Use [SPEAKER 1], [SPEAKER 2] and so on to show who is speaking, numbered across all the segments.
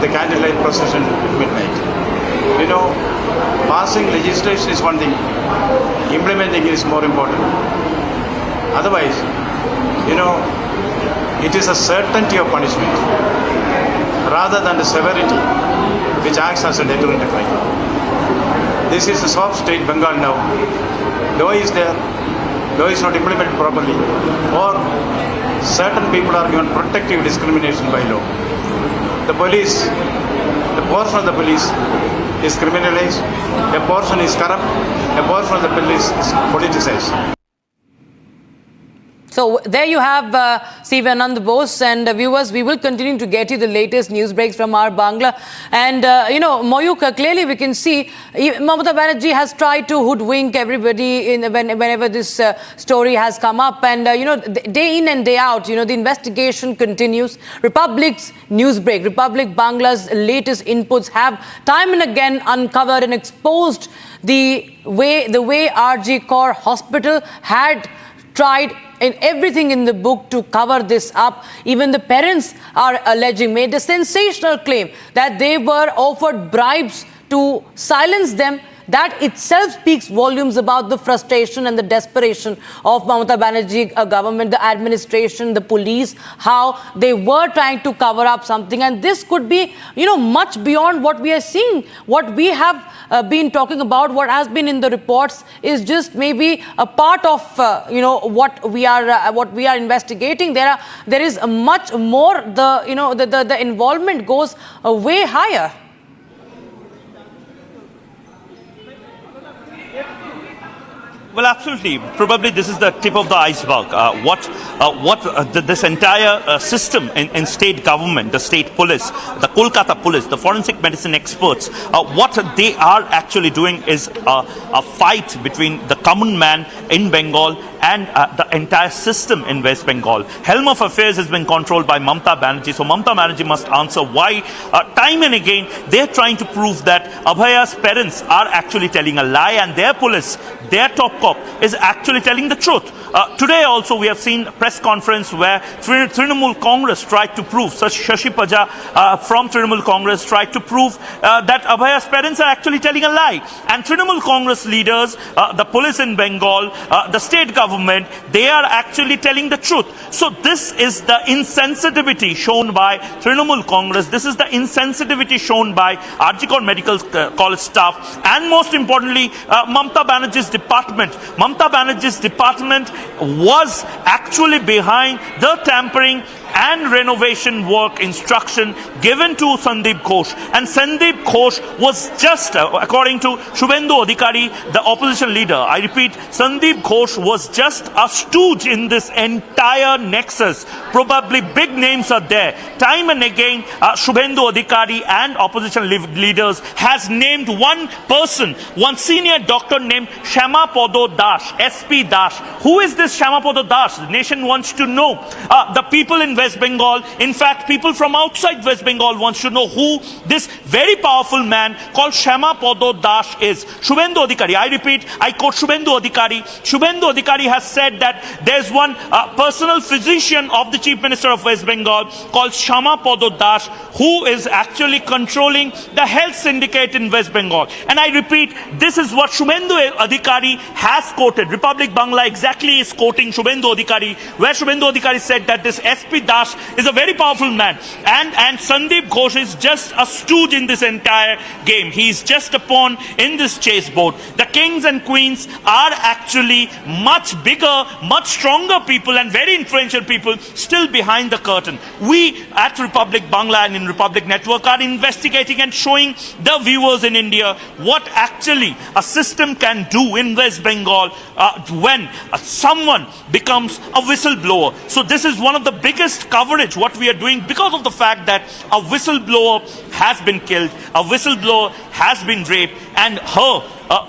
[SPEAKER 1] the candlelight procession at midnight. You know, passing legislation is one thing, implementing it is more important. Otherwise, you know, it is a certainty of punishment rather than the severity which acts as a deterrent crime. This is a soft state Bengal now. Law is there, law is not implemented properly, or certain people are given protective discrimination by law. The police, the portion of the police is criminalized, a portion is corrupt, a portion of the police is politicized.
[SPEAKER 2] So there you have Sandip Ghosh, and viewers, we will continue to get you the latest news breaks from our Bangla. And, Mayuk, clearly we can see Mamata Banerjee has tried to hoodwink everybody whenever this story has come up. And, day in and day out, the investigation continues. Republic's news break, Republic Bangla's latest inputs have time and again uncovered and exposed the way RG Kaur Hospital had tried in everything in the book to cover this up. Even the parents are made a sensational claim that they were offered bribes to silence them. That itself speaks volumes about the frustration and the desperation of Mamata Banerjee government, the administration, the police, how they were trying to cover up something. And this could be, much beyond what we are seeing. What we have been talking about, what has been in the reports, is just maybe a part of, what we are investigating. There is much more. The involvement goes way higher.
[SPEAKER 3] Well, absolutely. Probably this is the tip of the iceberg. This entire system in state government, the state police, the Kolkata police, the forensic medicine experts, what they are actually doing is a fight between the common man in Bengal and the entire system in West Bengal. Helm of affairs has been controlled by Mamata Banerjee. So Mamata Banerjee must answer why time and again they're trying to prove that Abhaya's parents are actually telling a lie, and their police, their top cop, is actually telling the truth. Today also we have seen a press conference where Trinamool Congress tried to prove, Shashi Paja from Trinamool Congress tried to prove that Abhaya's parents are actually telling a lie. And Trinamool Congress leaders, the police in Bengal, the state government, they are actually telling the truth. So this is the insensitivity shown by Trinamool Congress. This is the insensitivity shown by RG Kaur Medical College staff, and most importantly, Mamata Banerjee's department. Mamata Banerjee's department was actually behind the tampering and renovation work instruction given to Sandip Ghosh. And Sandip Ghosh was just, according to Shubhendu Adhikari, the opposition leader, I repeat, Sandip Ghosh was just a stooge in this entire nexus. Probably big names are there. Time and again, Shubhendu Adhikari and opposition leaders has named one person, one senior doctor named Shama Podo Dash, SP Dash. Who is this Shama Podo Dash? The nation wants to know. The people in West Bengal, in fact, people from outside West Bengal wants to know who this very powerful man called Shama Podo Dash is. Shubhendu Adhikari, I repeat, I quote Shubhendu Adhikari. Shubhendu Adhikari has said that there's one personal physician of the Chief Minister of West Bengal called Shama Podo Dash, who is actually controlling the health syndicate in West Bengal. And I repeat, this is what Shubhendu Adhikari has quoted. Republic Bangla exactly is quoting Shubhendu Adhikari, where Shubhendu Adhikari said that this SP Dash is a very powerful man, and Sandip Ghosh is just a stooge in this entire game. He's just a pawn in this chessboard. The kings and queens are actually much bigger, much stronger people and very influential people still behind the curtain. We at Republic Bangla and in Republic Network are investigating and showing the viewers in India what actually a system can do in West Bengal when someone becomes a whistleblower. So this is one of the biggest coverage what we are doing, because of the fact that a whistleblower has been killed, a whistleblower has been raped, and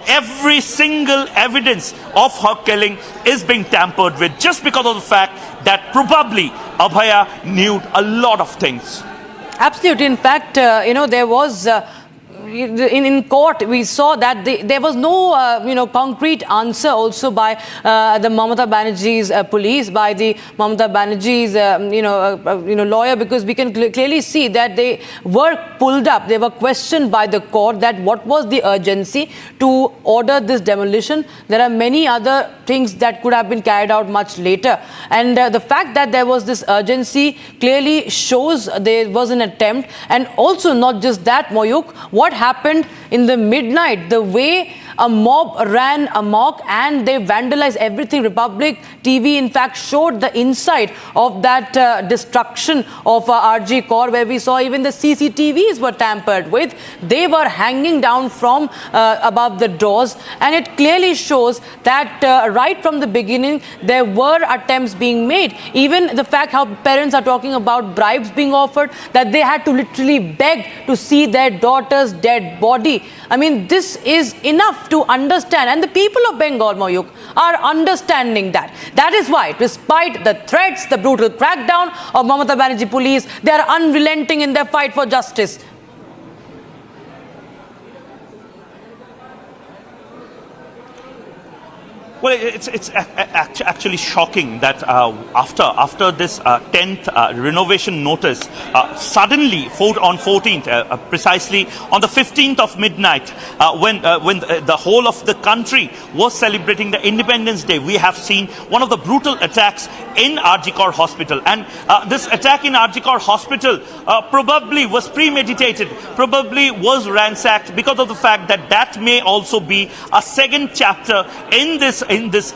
[SPEAKER 3] every single evidence of her killing is being tampered with just because of the fact that probably Abhaya knew a lot of things.
[SPEAKER 2] Absolutely. In fact, there was in court, we saw that there was no, concrete answer also by the Mamata Banerjee's police, by the Mamata Banerjee's, lawyer, because we can clearly see that they were pulled up. They were questioned by the court that what was the urgency to order this demolition. There are many other things that could have been carried out much later. And the fact that there was this urgency clearly shows there was an attempt. And also not just that, Moyuk, what happened in the midnight, the way a mob ran amok and they vandalized everything. Republic TV, in fact, showed the inside of that destruction of RG Kaur, where we saw even the CCTVs were tampered with. They were hanging down from above the doors. And it clearly shows that right from the beginning, there were attempts being made. Even the fact how parents are talking about bribes being offered, that they had to literally beg to see their daughter's dead body. I mean, this is enough to understand. And the people of Bengal, Moyuk, are understanding that. That is why, despite the threats, the brutal crackdown of Mamata Banerjee police, they are unrelenting in their fight for justice.
[SPEAKER 3] Well, it's actually shocking that after this 10th renovation notice, suddenly on 14th, precisely on the 15th of midnight, when the whole of the country was celebrating the Independence Day, we have seen one of the brutal attacks in RG Kaur Hospital. And this attack in RG Kaur Hospital probably was premeditated, probably was ransacked, because of the fact that that may also be a second chapter in this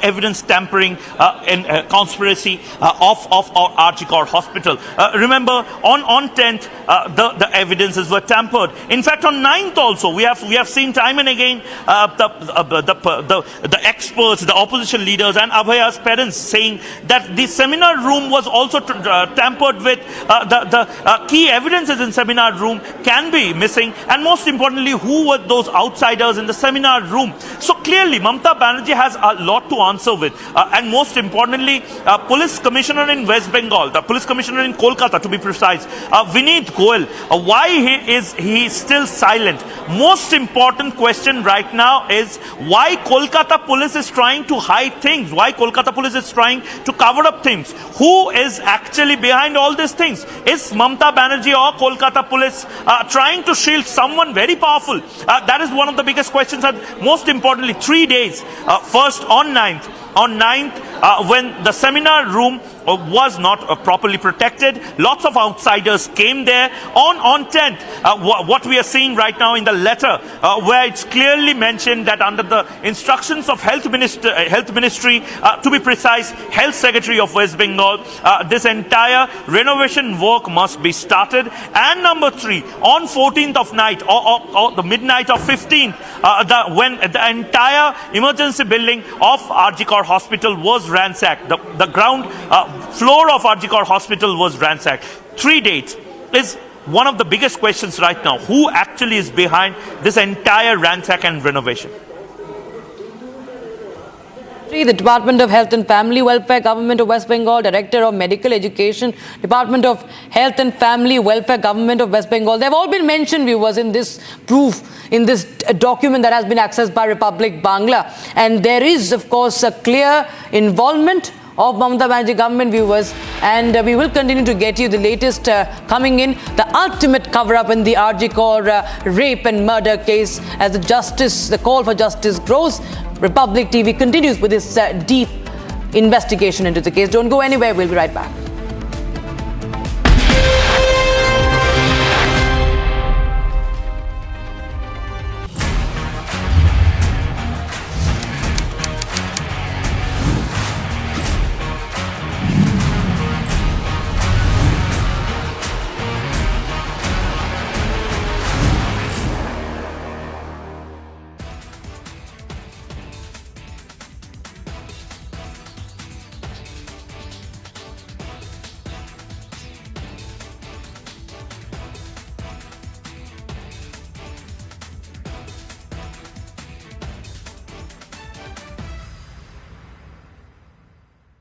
[SPEAKER 3] evidence tampering and conspiracy of RG Kaur Hospital. Remember, on 10th, the evidences were tampered. In fact, on 9th also, we have seen time and again the experts, the opposition leaders, and Abhaya's parents saying that the seminar room was also tampered with. The key evidences in seminar room can be missing, and most importantly, who were those outsiders in the seminar room? So clearly, Mamata Banerjee has a lot to answer with, and most importantly, Police Commissioner in West Bengal, the Police Commissioner in Kolkata, to be precise, Vineet Goyal, why he still silent? Most important question right now is why Kolkata Police is trying to hide things, why Kolkata Police is trying to cover up things. Who is actually behind all these things? Is Mamata Banerjee or Kolkata Police trying to shield someone very powerful? That is one of the biggest questions. And most importantly, 3 days, first on 9th, when the seminar room was not properly protected, lots of outsiders came there. On 10th, what we are seeing right now in the letter, where it's clearly mentioned that under the instructions of Health Ministry, to be precise, Health Secretary of West Bengal, this entire renovation work must be started. And number 3, on 14th of night, or the midnight of 15th, when the entire emergency building of RG Kaur Hospital was ransacked, the ground floor of RG Kaur Hospital was ransacked. 3 dates is one of the biggest questions right now. Who actually is behind this entire ransack and renovation?
[SPEAKER 2] The Department of Health and Family Welfare, Government of West Bengal, Director of Medical Education, Department of Health and Family Welfare, Government of West Bengal. They've all been mentioned, viewers, in this proof, in this document that has been accessed by Republic Bangla. And there is, of course, a clear involvement of Mamata Banerjee government, viewers, and we will continue to get you the latest coming in, the ultimate cover-up in the RG Kaur rape and murder case. As the call for justice grows, Republic TV continues with this deep investigation into the case. Don't go anywhere, we'll be right back.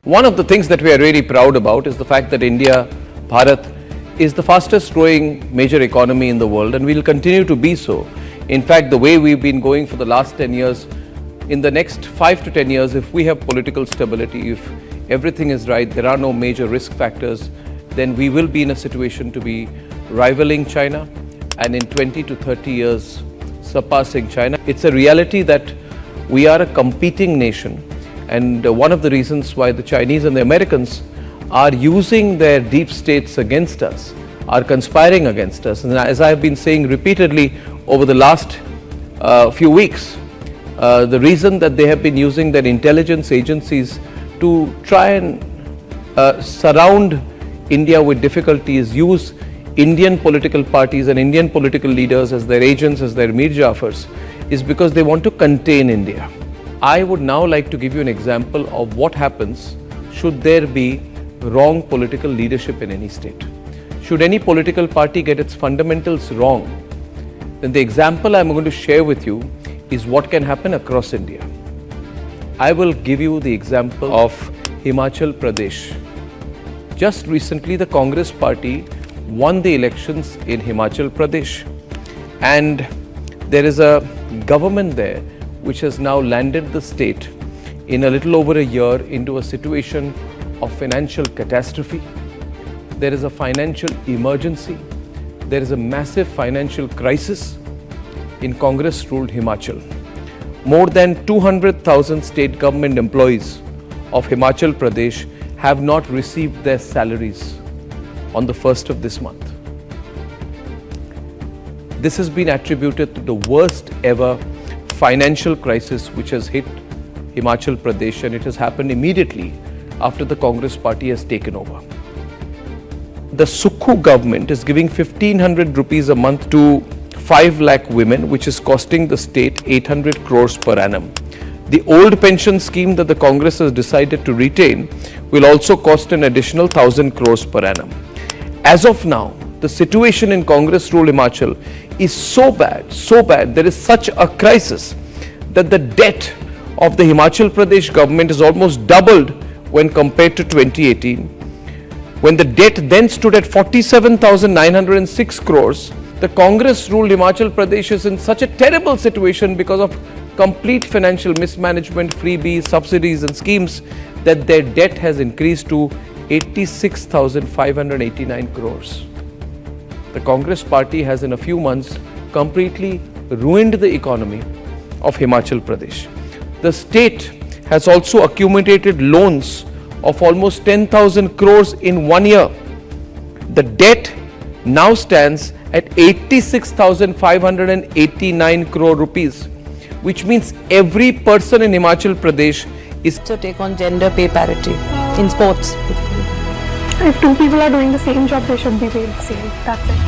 [SPEAKER 4] One of the things that we are really proud about is the fact that India, Bharat, is the fastest growing major economy in the world, and will continue to be so. In fact, the way we've been going for the last 10 years, in the next 5 to 10 years, if we have political stability, if everything is right, there are no major risk factors, then we will be in a situation to be rivaling China and in 20 to 30 years surpassing China. It's a reality that we are a competing nation, and one of the reasons why the Chinese and the Americans are using their deep states against us, are conspiring against us. And as I have been saying repeatedly over the last few weeks, the reason that they have been using their intelligence agencies to try and surround India with difficulties, use Indian political parties and Indian political leaders as their agents, as their Mir Jafars, is because they want to contain India. I would now like to give you an example of what happens should there be wrong political leadership in any state. Should any political party get its fundamentals wrong, then the example I'm going to share with you is what can happen across India. I will give you the example of Himachal Pradesh. Just recently, the Congress party won the elections in Himachal Pradesh, and there is a government there which has now landed the state in a little over a year into a situation of financial catastrophe. There is a financial emergency. There is a massive financial crisis in Congress-ruled Himachal. More than 200,000 state government employees of Himachal Pradesh have not received their salaries on the 1st of this month. This has been attributed to the worst ever financial crisis which has hit Himachal Pradesh, and it has happened immediately after the Congress party has taken over. The Sukhu government is giving 1,500 rupees a month to 5 lakh women, which is costing the state 800 crores per annum. The old pension scheme that the Congress has decided to retain will also cost an additional 1,000 crores per annum. As of now, the situation in Congress-ruled Himachal is so bad, there is such a crisis that the debt of the Himachal Pradesh government is almost doubled when compared to 2018. When the debt then stood at 47,906 crores, the Congress-ruled Himachal Pradesh is in such a terrible situation because of complete financial mismanagement, freebies, subsidies and schemes that their debt has increased to 86,589 crores. The Congress party has in a few months completely ruined the economy of Himachal Pradesh. The state has also accumulated loans of almost 10,000 crores in 1 year. The debt now stands at 86,589 crore rupees, which means every person in Himachal Pradesh is
[SPEAKER 2] To take on gender pay parity in sports.
[SPEAKER 5] If two people are doing the same job, they should be paid the same. That's it.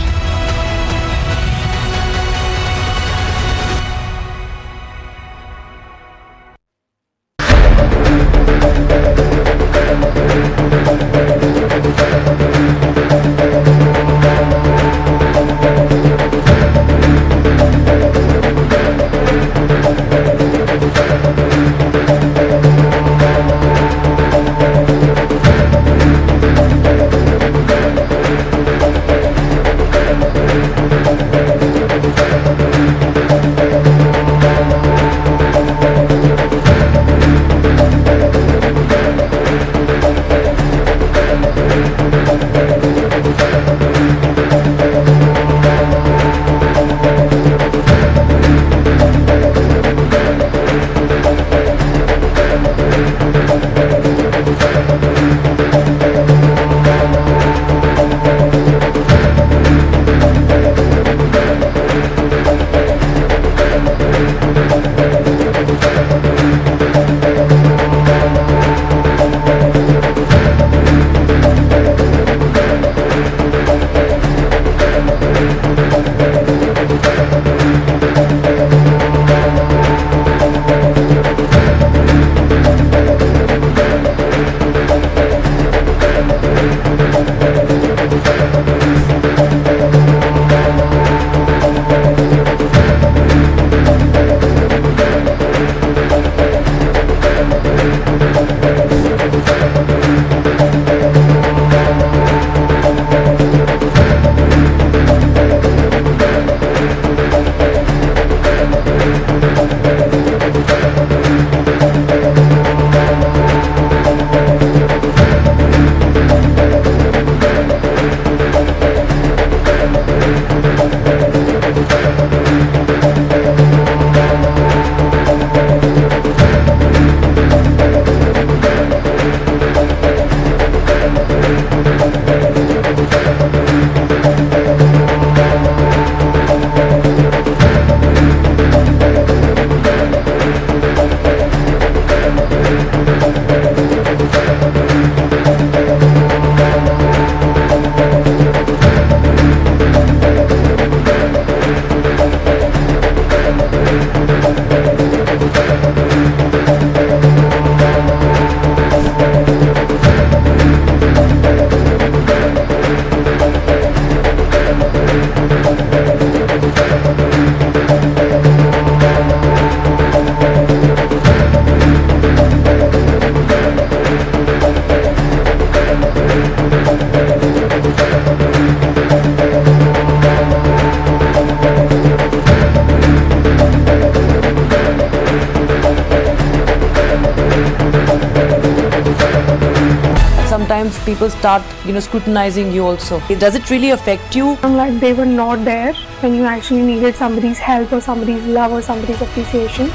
[SPEAKER 2] people start, scrutinizing you also? Does it really affect you?
[SPEAKER 5] Like they were not there when you actually needed somebody's help or somebody's love or somebody's appreciation.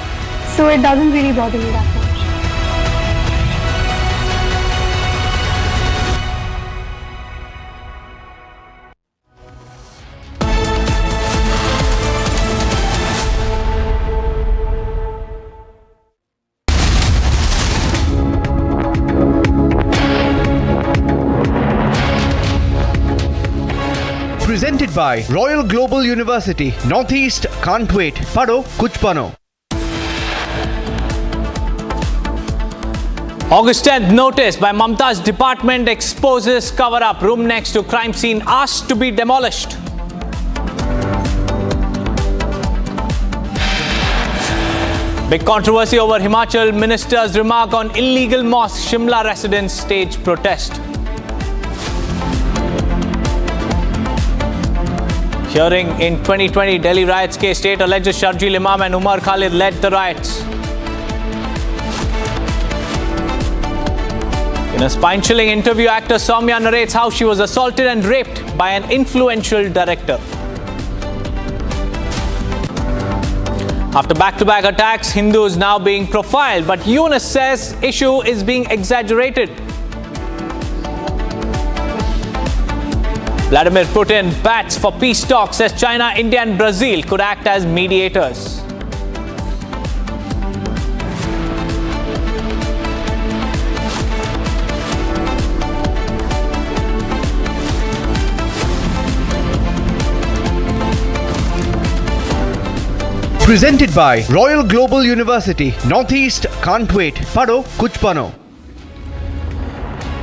[SPEAKER 5] So it doesn't really bother me that much.
[SPEAKER 6] Presented by Royal Global University. Northeast can't wait. Pado kuch bano.
[SPEAKER 7] August 10th, notice by Mamta's department exposes cover-up. Room next to crime scene asked to be demolished. Big controversy over Himachal minister's remark on illegal mosque. Shimla residents stage protest. Hearing in 2020 Delhi riots case, state alleges Sharjeel Imam and Umar Khalid led the riots. In a spine-chilling interview, actor Soumya narrates how she was assaulted and raped by an influential director. After back-to-back attacks, Hindus now being profiled, but Yunus says issue is being exaggerated. Vladimir Putin bats for peace talks, says China, India and Brazil could act as mediators.
[SPEAKER 6] Presented by Royal Global University. Northeast can't wait. Pado kuch bano.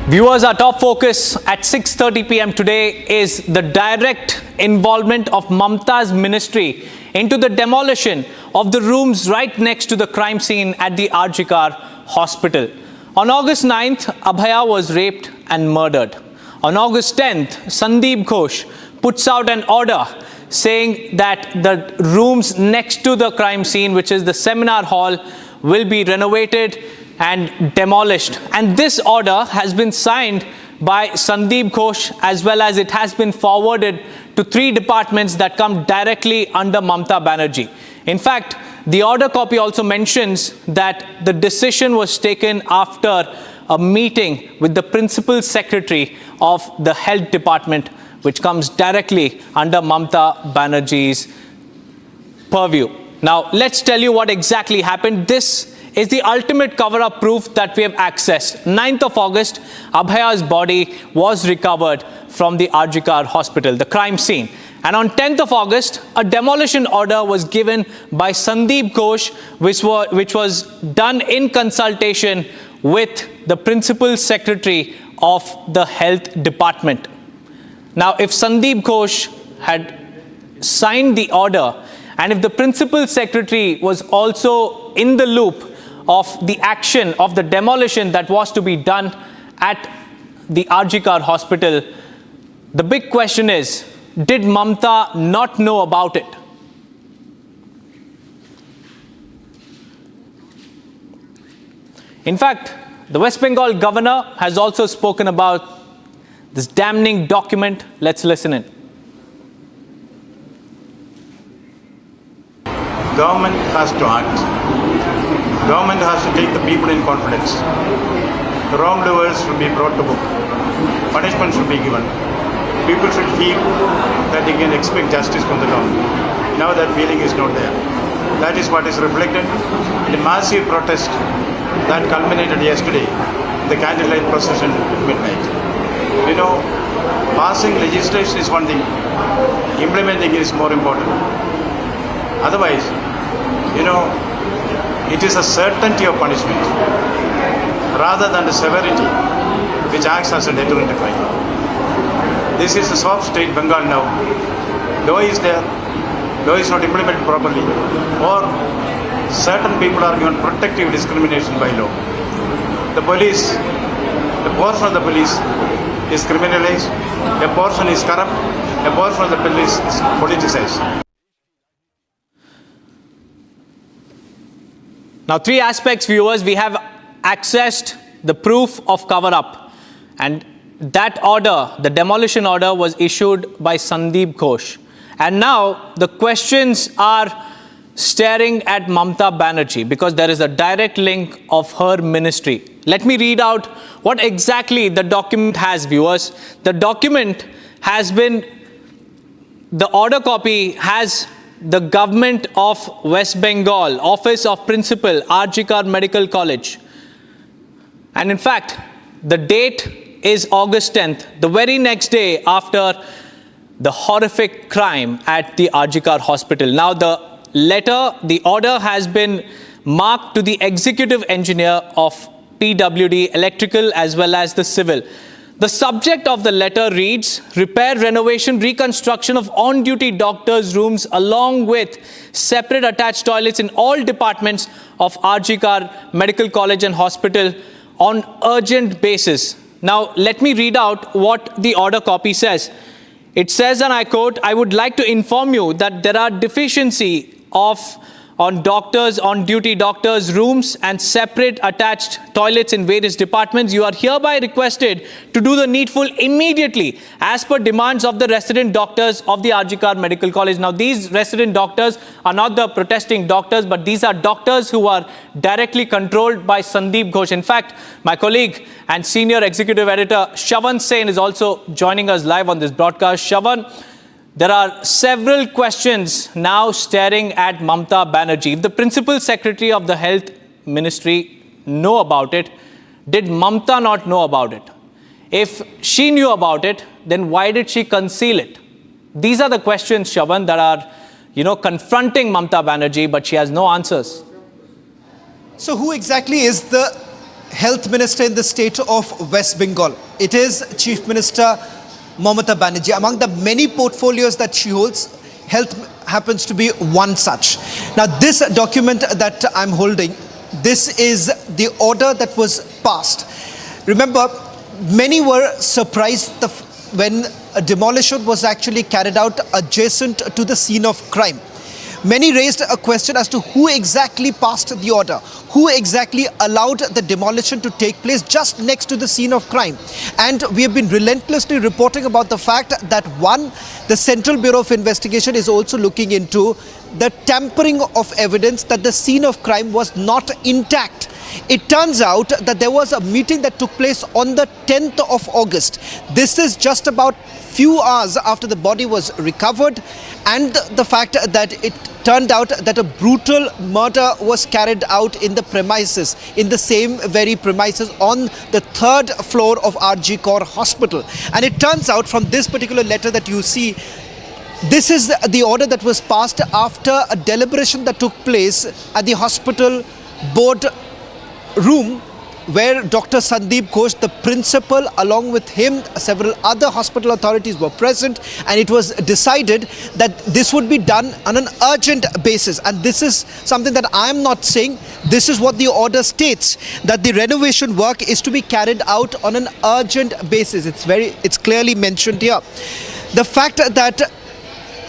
[SPEAKER 7] Viewers, our top focus at 6:30 p.m. today is the direct involvement of Mamta's ministry into the demolition of the rooms right next to the crime scene at the Arjikar hospital. On August 9th, Abhaya was raped and murdered. On August 10th, Sandip Ghosh puts out an order saying that the rooms next to the crime scene, which is the seminar hall, will be renovated and demolished. And this order has been signed by Sandip Ghosh, as well as it has been forwarded to 3 departments that come directly under Mamta Banerjee. In fact, the order copy also mentions that the decision was taken after a meeting with the principal secretary of the health department, which comes directly under Mamta Banerjee's purview. Now, let's tell you what exactly happened. This is the ultimate cover-up proof that we have accessed. 9th of August, Abhaya's body was recovered from the Arjikar hospital, the crime scene. And on 10th of August, a demolition order was given by Sandip Ghosh, which was done in consultation with the principal secretary of the health department. Now, if Sandip Ghosh had signed the order, and if the principal secretary was also in the loop of the action of the demolition that was to be done at the Arjikar hospital, the big question is, did Mamta not know about it? In fact, the West Bengal governor has also spoken about this damning document. Let's listen in.
[SPEAKER 1] Government has to act. Government has to take the people in confidence. The wrongdoers should be brought to book. Punishment should be given. People should feel that they can expect justice from the government. Now that feeling is not there. That is what is reflected in a massive protest that culminated yesterday in the candlelight procession at midnight. Passing legislation is one thing. Implementing it is more important. Otherwise, it is a certainty of punishment rather than the severity which acts as a deterrent crime. This is a soft state Bengal now. Law is there, law is not implemented properly, or certain people are given protective discrimination by law. The police, the portion of the police is criminalized, a portion is corrupt, a portion of the police is politicized.
[SPEAKER 7] Now, 3 aspects, viewers. We have accessed the proof of cover-up. And that order, the demolition order, was issued by Sandip Ghosh. And now the questions are staring at Mamata Banerjee because there is a direct link of her ministry. Let me read out what exactly the document has, viewers. The document has been, the order copy has the Government of West Bengal, Office of Principal, RG Medical College. And in fact, the date is August 10th, the very next day after the horrific crime at the RG hospital. Now the letter, the order has been marked to the executive engineer of PWD, electrical as well as the civil. The subject of the letter reads, repair, renovation, reconstruction of on-duty doctors' rooms along with separate attached toilets in all departments of RG Medical College and Hospital on urgent basis. Now, let me read out what the order copy says. It says, and I quote, I would like to inform you that there are deficiency on duty doctors' rooms and separate attached toilets in various departments. You are hereby requested to do the needful immediately as per demands of the resident doctors of the RG Medical College. Now, these resident doctors are not the protesting doctors, but these are doctors who are directly controlled by Sandip Ghosh. In fact, my colleague and senior executive editor Shavan Sen is also joining us live on this broadcast. Shavan, there are several questions now staring at Mamata Banerjee. If the Principal Secretary of the Health Ministry know about it, did Mamata not know about it? If she knew about it, then why did she conceal it? These are the questions, Shavan, that are, confronting Mamata Banerjee, but she has no answers.
[SPEAKER 8] So who exactly is the Health Minister in the state of West Bengal? It is Chief Minister Mamata Banerjee. Among the many portfolios that she holds, health happens to be one such. Now, this document that I'm holding, this is the order that was passed. Remember, many were surprised when a demolition was actually carried out adjacent to the scene of crime. Many raised a question as to who exactly passed the order, who exactly allowed the demolition to take place just next to the scene of crime. And we have been relentlessly reporting about the fact that the Central Bureau of Investigation is also looking into the tampering of evidence that the scene of crime was not intact. It turns out that there was a meeting that took place on the 10th of August. This is just about few hours after the body was recovered, and the fact that it turned out that a brutal murder was carried out in the premises, in the same very premises on the 3rd floor of RG Hospital. And it turns out from this particular letter that you see, this is the order that was passed after a deliberation that took place at the hospital board room, where Dr. Sandip Ghosh, the principal, along with him, several other hospital authorities were present, and it was decided that this would be done on an urgent basis. And this is something that I am not saying. This is what the order states, that the renovation work is to be carried out on an urgent basis. It's clearly mentioned here. The fact that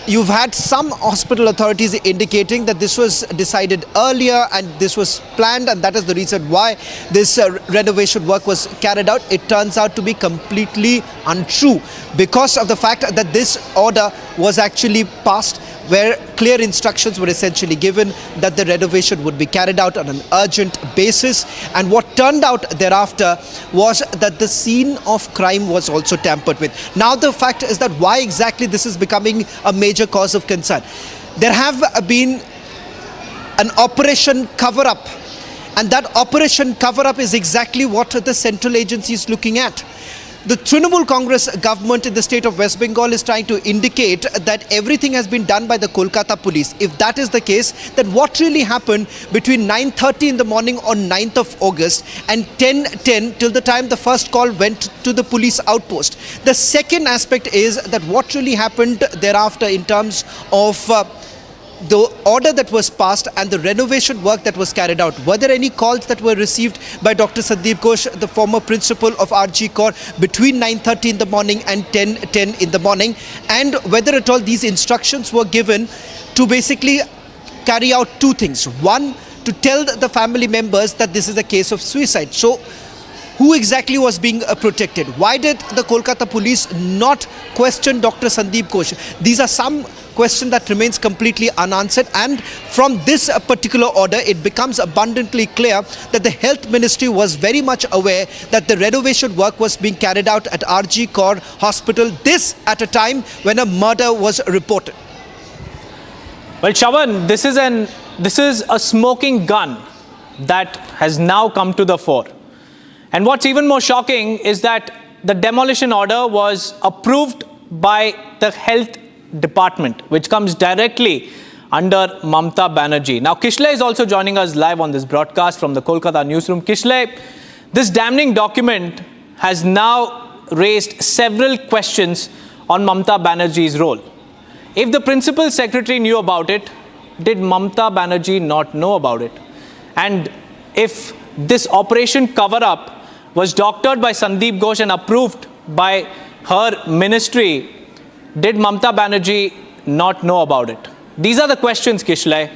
[SPEAKER 8] you've had some hospital authorities indicating that this was decided earlier and this was planned, and that is the reason why this renovation work was carried out. It turns out to be completely untrue because of the fact that this order was actually passed where clear instructions were essentially given that the renovation would be carried out on an urgent basis. And what turned out thereafter was that the scene of crime was also tampered with. Now the fact is that why exactly this is becoming a major cause of concern. There have been an operation cover-up, and that operation cover-up is exactly what the central agency is looking at. The Trinamool Congress government in the state of West Bengal is trying to indicate that everything has been done by the Kolkata police. If that is the case, then what really happened between 9:30 in the morning on 9th of August and 10:10 till the time the first call went to the police outpost? The second aspect is that what really happened thereafter in terms of the order that was passed and the renovation work that was carried out. Were there any calls that were received by Dr. Sandip Ghosh, the former principal of RG Corps, between 9:30 in the morning and 10:10 in the morning? And whether at all these instructions were given to basically carry out two things. One, to tell the family members that this is a case of suicide. So who exactly was being protected? Why did the Kolkata police not question Dr. Sandip Ghosh? These are some questions that remains completely unanswered, and from this particular order it becomes abundantly clear that the health ministry was very much aware that the renovation work was being carried out at RG Kaur Hospital, this at a time when a murder was reported.
[SPEAKER 7] Well, Shawan, this is a smoking gun that has now come to the fore. And what's even more shocking is that the demolition order was approved by the health department, which comes directly under Mamata Banerjee. Now, Kishle is also joining us live on this broadcast from the Kolkata newsroom. Kishle, this damning document has now raised several questions on Mamata Banerjee's role. If the principal secretary knew about it, did Mamata Banerjee not know about it? And if this operation cover-up was doctored by Sandip Ghosh and approved by her ministry, did Mamata Banerjee not know about it? These are the questions, Kishle.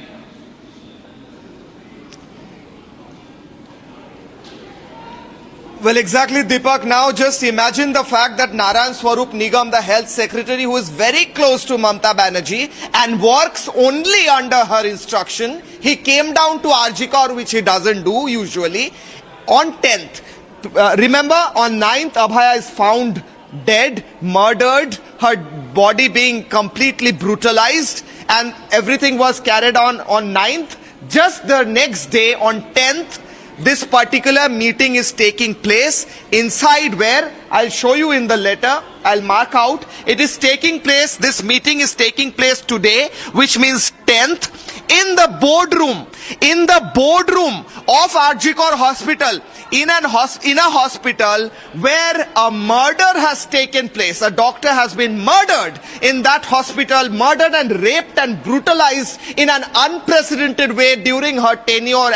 [SPEAKER 9] Well, exactly, Deepak. Now just imagine the fact that Narayan Swarup Nigam, the health secretary, who is very close to Mamata Banerjee and works only under her instruction, he came down to RG Kaur, which he doesn't do usually, on 10th. Remember, on 9th, Abhaya is found dead, murdered, her body being completely brutalized, and everything was carried on 9th. Just the next day, on 10th, this particular meeting is taking place inside where, I'll show you in the letter, I'll mark out, it is taking place, this meeting is taking place today, which means 10th, in the boardroom of RG Kaur Hospital, in a hospital where a murder has taken place. A doctor has been murdered in that hospital, murdered and raped and brutalized in an unprecedented way during her tenure,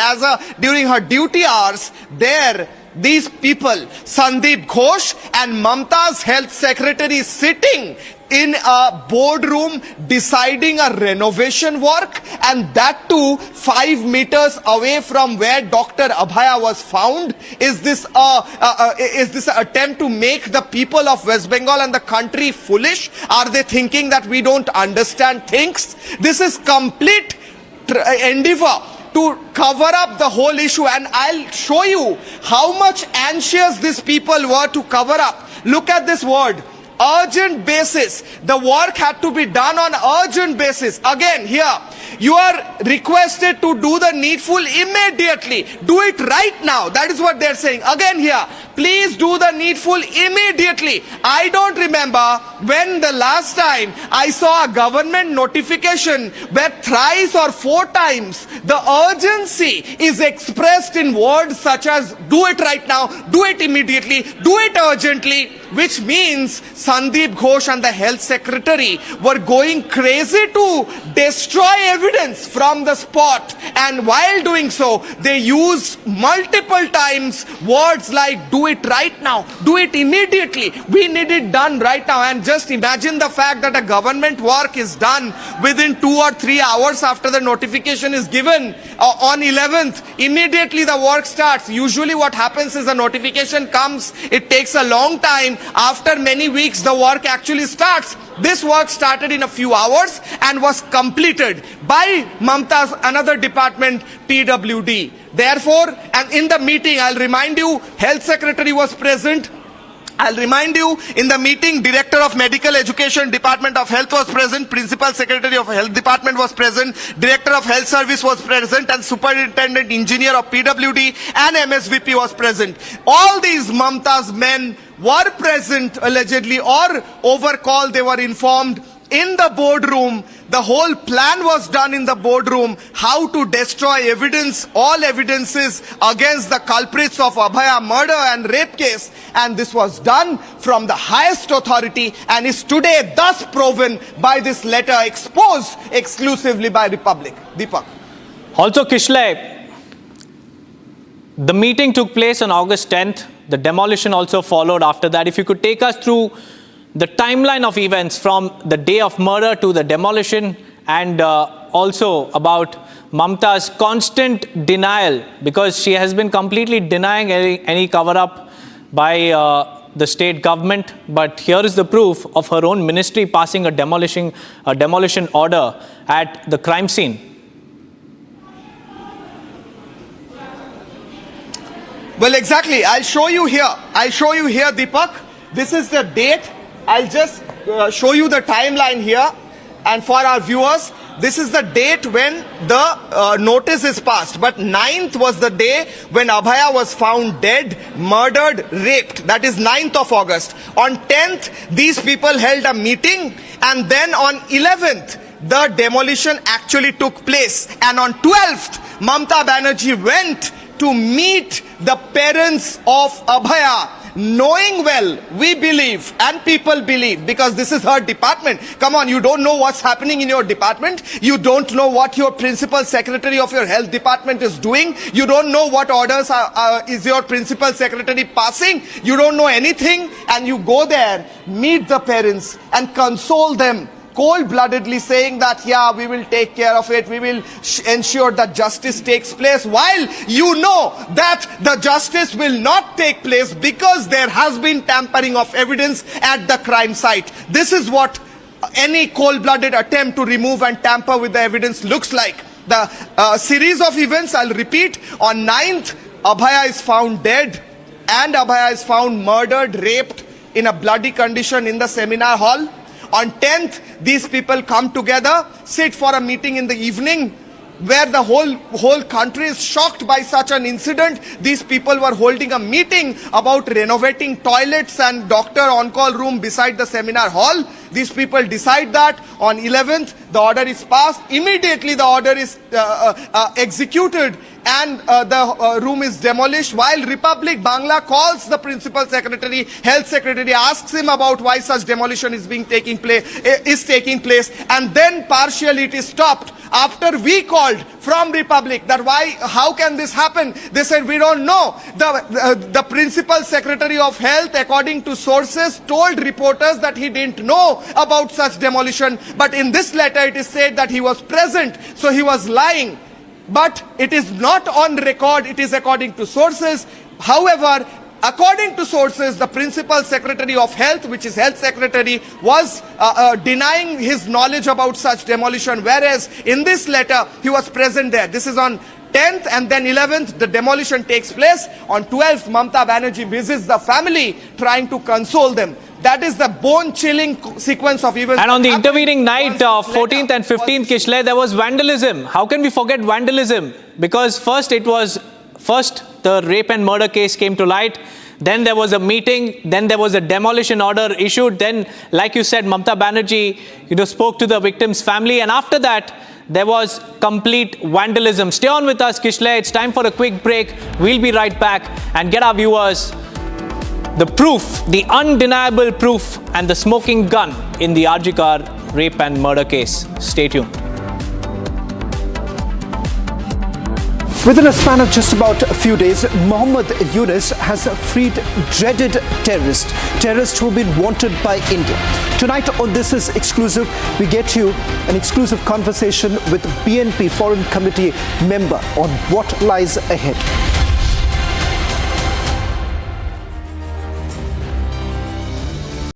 [SPEAKER 9] during her duty hours. There, these people, Sandip Ghosh and Mamata's health secretary, sitting in a boardroom deciding a renovation work, and that too 5 meters away from where Dr. Abhaya was found. Is this an attempt to make the people of West Bengal and the country foolish? Are they thinking that we don't understand things? This is complete endeavor to cover up the whole issue, and I'll show you how much anxious these people were to cover up. Look at this word, urgent basis. The work had to be done on urgent basis. Again, here, you are requested to do the needful immediately. Do it right now. That is what they're saying. Again here, please do the needful immediately. I don't remember when the last time I saw a government notification where thrice or 4 times the urgency is expressed in words such as do it right now, do it immediately, do it urgently, which means Sandip Ghosh and the health secretary were going crazy to destroy evidence from the spot, and while doing so they used multiple times words like do it right now, do it immediately, we need it done right now. And just imagine the fact that a government work is done within 2 or 3 hours after the notification is given on 11th. Immediately the work starts. Usually what happens is a notification comes, it takes a long time, after many weeks the work actually starts. This work started in a few hours and was completed by Mamata's another department, PWD. Therefore, and in the meeting, I'll remind you, Health Secretary was present. I'll remind you, in the meeting, Director of Medical Education, Department of Health was present, Principal Secretary of Health Department was present, Director of Health Service was present, and Superintendent Engineer of PWD and MSVP was present. All these Mamata's men were present allegedly, or over call they were informed in the boardroom. The whole plan was done in the boardroom, how to destroy evidence, all evidences against the culprits of Abhaya murder and rape case, and this was done from the highest authority and is today thus proven by this letter exposed exclusively by Republic. Deepak.
[SPEAKER 7] Also, Kishle, the meeting took place on August 10th. The demolition also followed after that. If you could take us through the timeline of events from the day of murder to the demolition, and also about Mamata's constant denial, because she has been completely denying any cover-up by the state government, but here is the proof of her own ministry passing a demolition order at the crime scene.
[SPEAKER 9] Well, exactly. I'll show you here, Deepak. This is the date. I'll just show you the timeline here. And for our viewers, this is the date when the notice is passed. But 9th was the day when Abhaya was found dead, murdered, raped. That is 9th of August. On 10th, these people held a meeting. And then on 11th, the demolition actually took place. And on 12th, Mamata Banerjee went to meet the parents of Abhaya, knowing well, we believe, and people believe, because this is her department. Come on, you don't know what's happening in your department. You don't know what your principal secretary of your health department is doing. You don't know what orders is your principal secretary passing. You don't know anything, and you go there, meet the parents, and console them, cold-bloodedly saying that, yeah, we will take care of it, we will ensure that justice takes place, while you know that the justice will not take place because there has been tampering of evidence at the crime site. This is what any cold-blooded attempt to remove and tamper with the evidence looks like. The series of events, I'll repeat, on 9th, Abhaya is found dead and Abhaya is found murdered, raped in a bloody condition in the seminar hall. On 10th, these people come together, sit for a meeting in the evening, where the whole country is shocked by such an incident. These people were holding a meeting about renovating toilets and doctor on-call room beside the seminar hall. These people decide that. On 11th, the order is passed. Immediately, the order is executed and the room is demolished. While Republic Bangla calls the principal secretary, health secretary, asks him about why such demolition is taking place, and then partially it is stopped. After we called from Republic that how can this happen? They said, we don't know. The principal secretary of health, according to sources, told reporters that he didn't know about such demolition. But in this letter, it is said that he was present, so he was lying. But it is not on record, it is according to sources. However, according to sources, the principal secretary of health, which is health secretary, was denying his knowledge about such demolition, whereas in this letter, he was present there. This is on 10th, and then 11th, the demolition takes place. On 12th, Mamata Banerjee visits the family, trying to console them. That is the bone-chilling sequence of events.
[SPEAKER 7] And on the intervening night of 14th and 15th, Kishle, there was vandalism. How can we forget vandalism? Because first the rape and murder case came to light. Then there was a meeting. Then there was a demolition order issued. Then, like you said, Mamata Banerjee, spoke to the victim's family. And after that, there was complete vandalism. Stay on with us, Kishle. It's time for a quick break. We'll be right back and get our viewers the proof, the undeniable proof, and the smoking gun in the RG Kar rape and murder case. Stay tuned.
[SPEAKER 8] Within a span of just about a few days, Mohammed Yunus has freed dreaded terrorists who have been wanted by India. Tonight on This Is Exclusive, we get you an exclusive conversation with BNP Foreign Committee member on what lies ahead.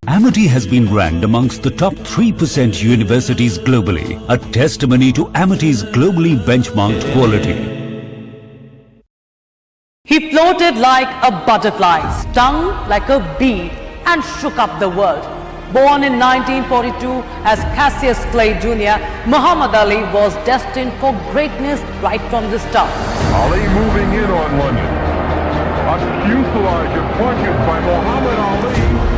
[SPEAKER 10] Amity has been ranked amongst the top 3% universities globally, a testimony to Amity's globally benchmarked quality.
[SPEAKER 2] He floated like a butterfly, stung like a bee, and shook up the world. Born in 1942 as Cassius Clay Jr., Muhammad Ali was destined for greatness right from the start.
[SPEAKER 11] Ali moving in on London. A fuselage of punches by Muhammad Ali.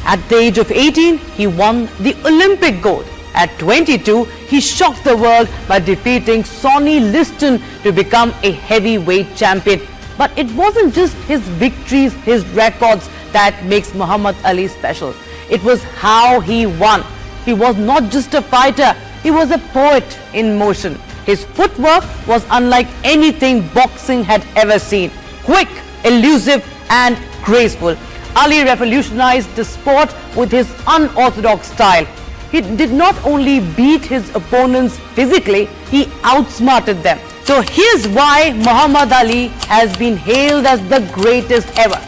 [SPEAKER 2] At the age of 18, he won the Olympic gold. At 22, he shocked the world by defeating Sonny Liston to become a heavyweight champion. But it wasn't just his victories, his records that makes Muhammad Ali special. It was how he won. He was not just a fighter, he was a poet in motion. His footwork was unlike anything boxing had ever seen. Quick, elusive, and graceful. Ali revolutionized the sport with his unorthodox style. he did not only beat his opponents physically, he outsmarted them. So here's why Muhammad Ali has been hailed as the greatest ever.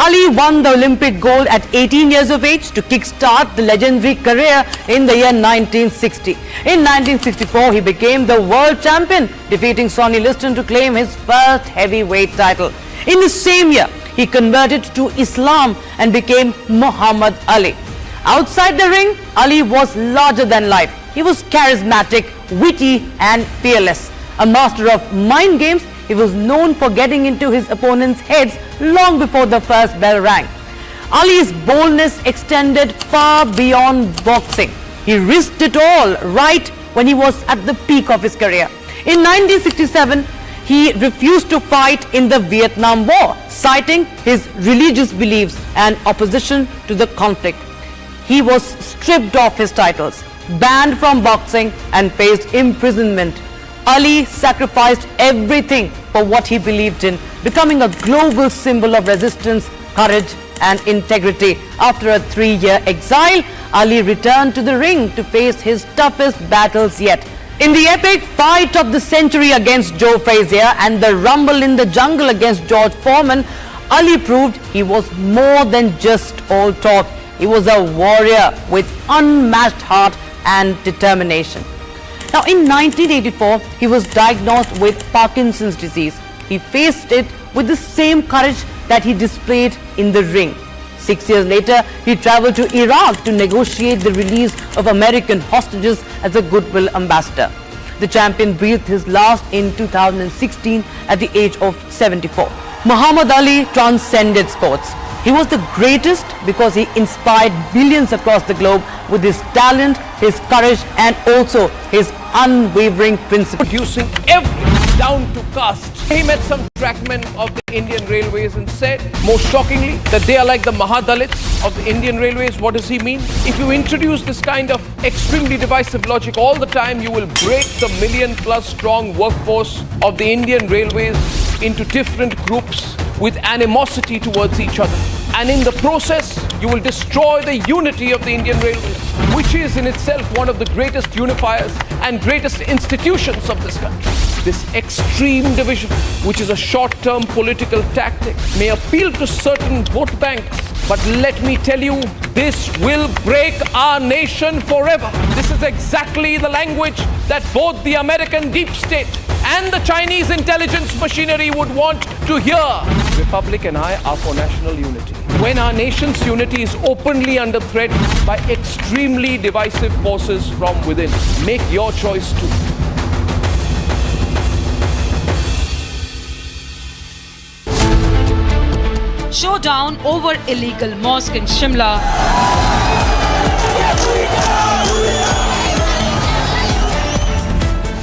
[SPEAKER 2] Ali won the Olympic gold at 18 years of age to kickstart the legendary career in the year 1960. In 1964, he became the world champion, defeating Sonny Liston to claim his first heavyweight title. In the same year, he converted to Islam and became Muhammad Ali. Outside the ring, Ali was larger than life. He was charismatic, witty and fearless. A master of mind games, he was known for getting into his opponents' heads long before the first bell rang. Ali's boldness extended far beyond boxing. He risked it all right when he was at the peak of his career. In 1967, he refused to fight in the Vietnam War, citing his religious beliefs and opposition to the conflict. He was stripped of his titles, banned from boxing and faced imprisonment. Ali sacrificed everything for what he believed in, becoming a global symbol of resistance, courage and integrity. After a 3-year exile, Ali returned to the ring to face his toughest battles yet. In the epic fight of the century against Joe Frazier and the rumble in the jungle against George Foreman, Ali proved he was more than just all talk. He was a warrior with unmatched heart and determination. Now, in 1984, he was diagnosed with Parkinson's disease. He faced it with the same courage that he displayed in the ring. 6 years later, he traveled to Iraq to negotiate the release of American hostages as a goodwill ambassador. The champion breathed his last in 2016 at the age of 74. Muhammad Ali transcended sports. He was the greatest because he inspired billions across the globe with his talent, his courage and also his unwavering principle.
[SPEAKER 4] Producing everything down to caste. He met some trackmen of the Indian Railways and said, most shockingly, that they are like the Mahadalits of the Indian Railways. What does he mean? If you introduce this kind of extremely divisive logic all the time, you will break the 1 million+ strong workforce of the Indian Railways into different groups with animosity towards each other. And in the process, you will destroy the unity of the Indian Railways, which is in itself one of the greatest unifiers and greatest institutions of this country. This extreme division, which is a short-term political tactic, may appeal to certain vote banks, but let me tell you, this will break our nation forever. This is exactly the language that both the American deep state and the Chinese intelligence machinery would want to hear. Republic and I are for national unity. When our nation's unity is openly under threat by extremely divisive forces from within, make your choice too.
[SPEAKER 12] Showdown over illegal mosque in Shimla.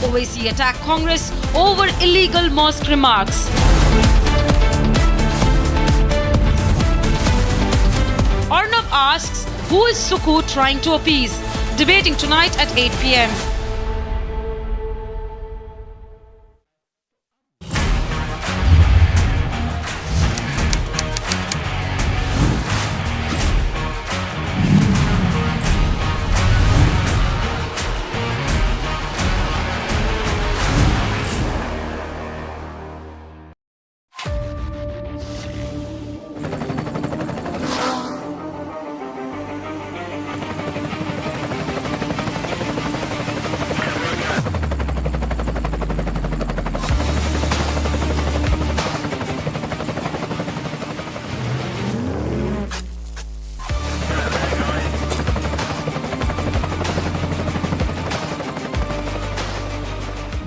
[SPEAKER 12] Owaisi attack Congress over illegal mosque remarks. Arnav asks, who is Suku trying to appease? Debating tonight at 8 p.m.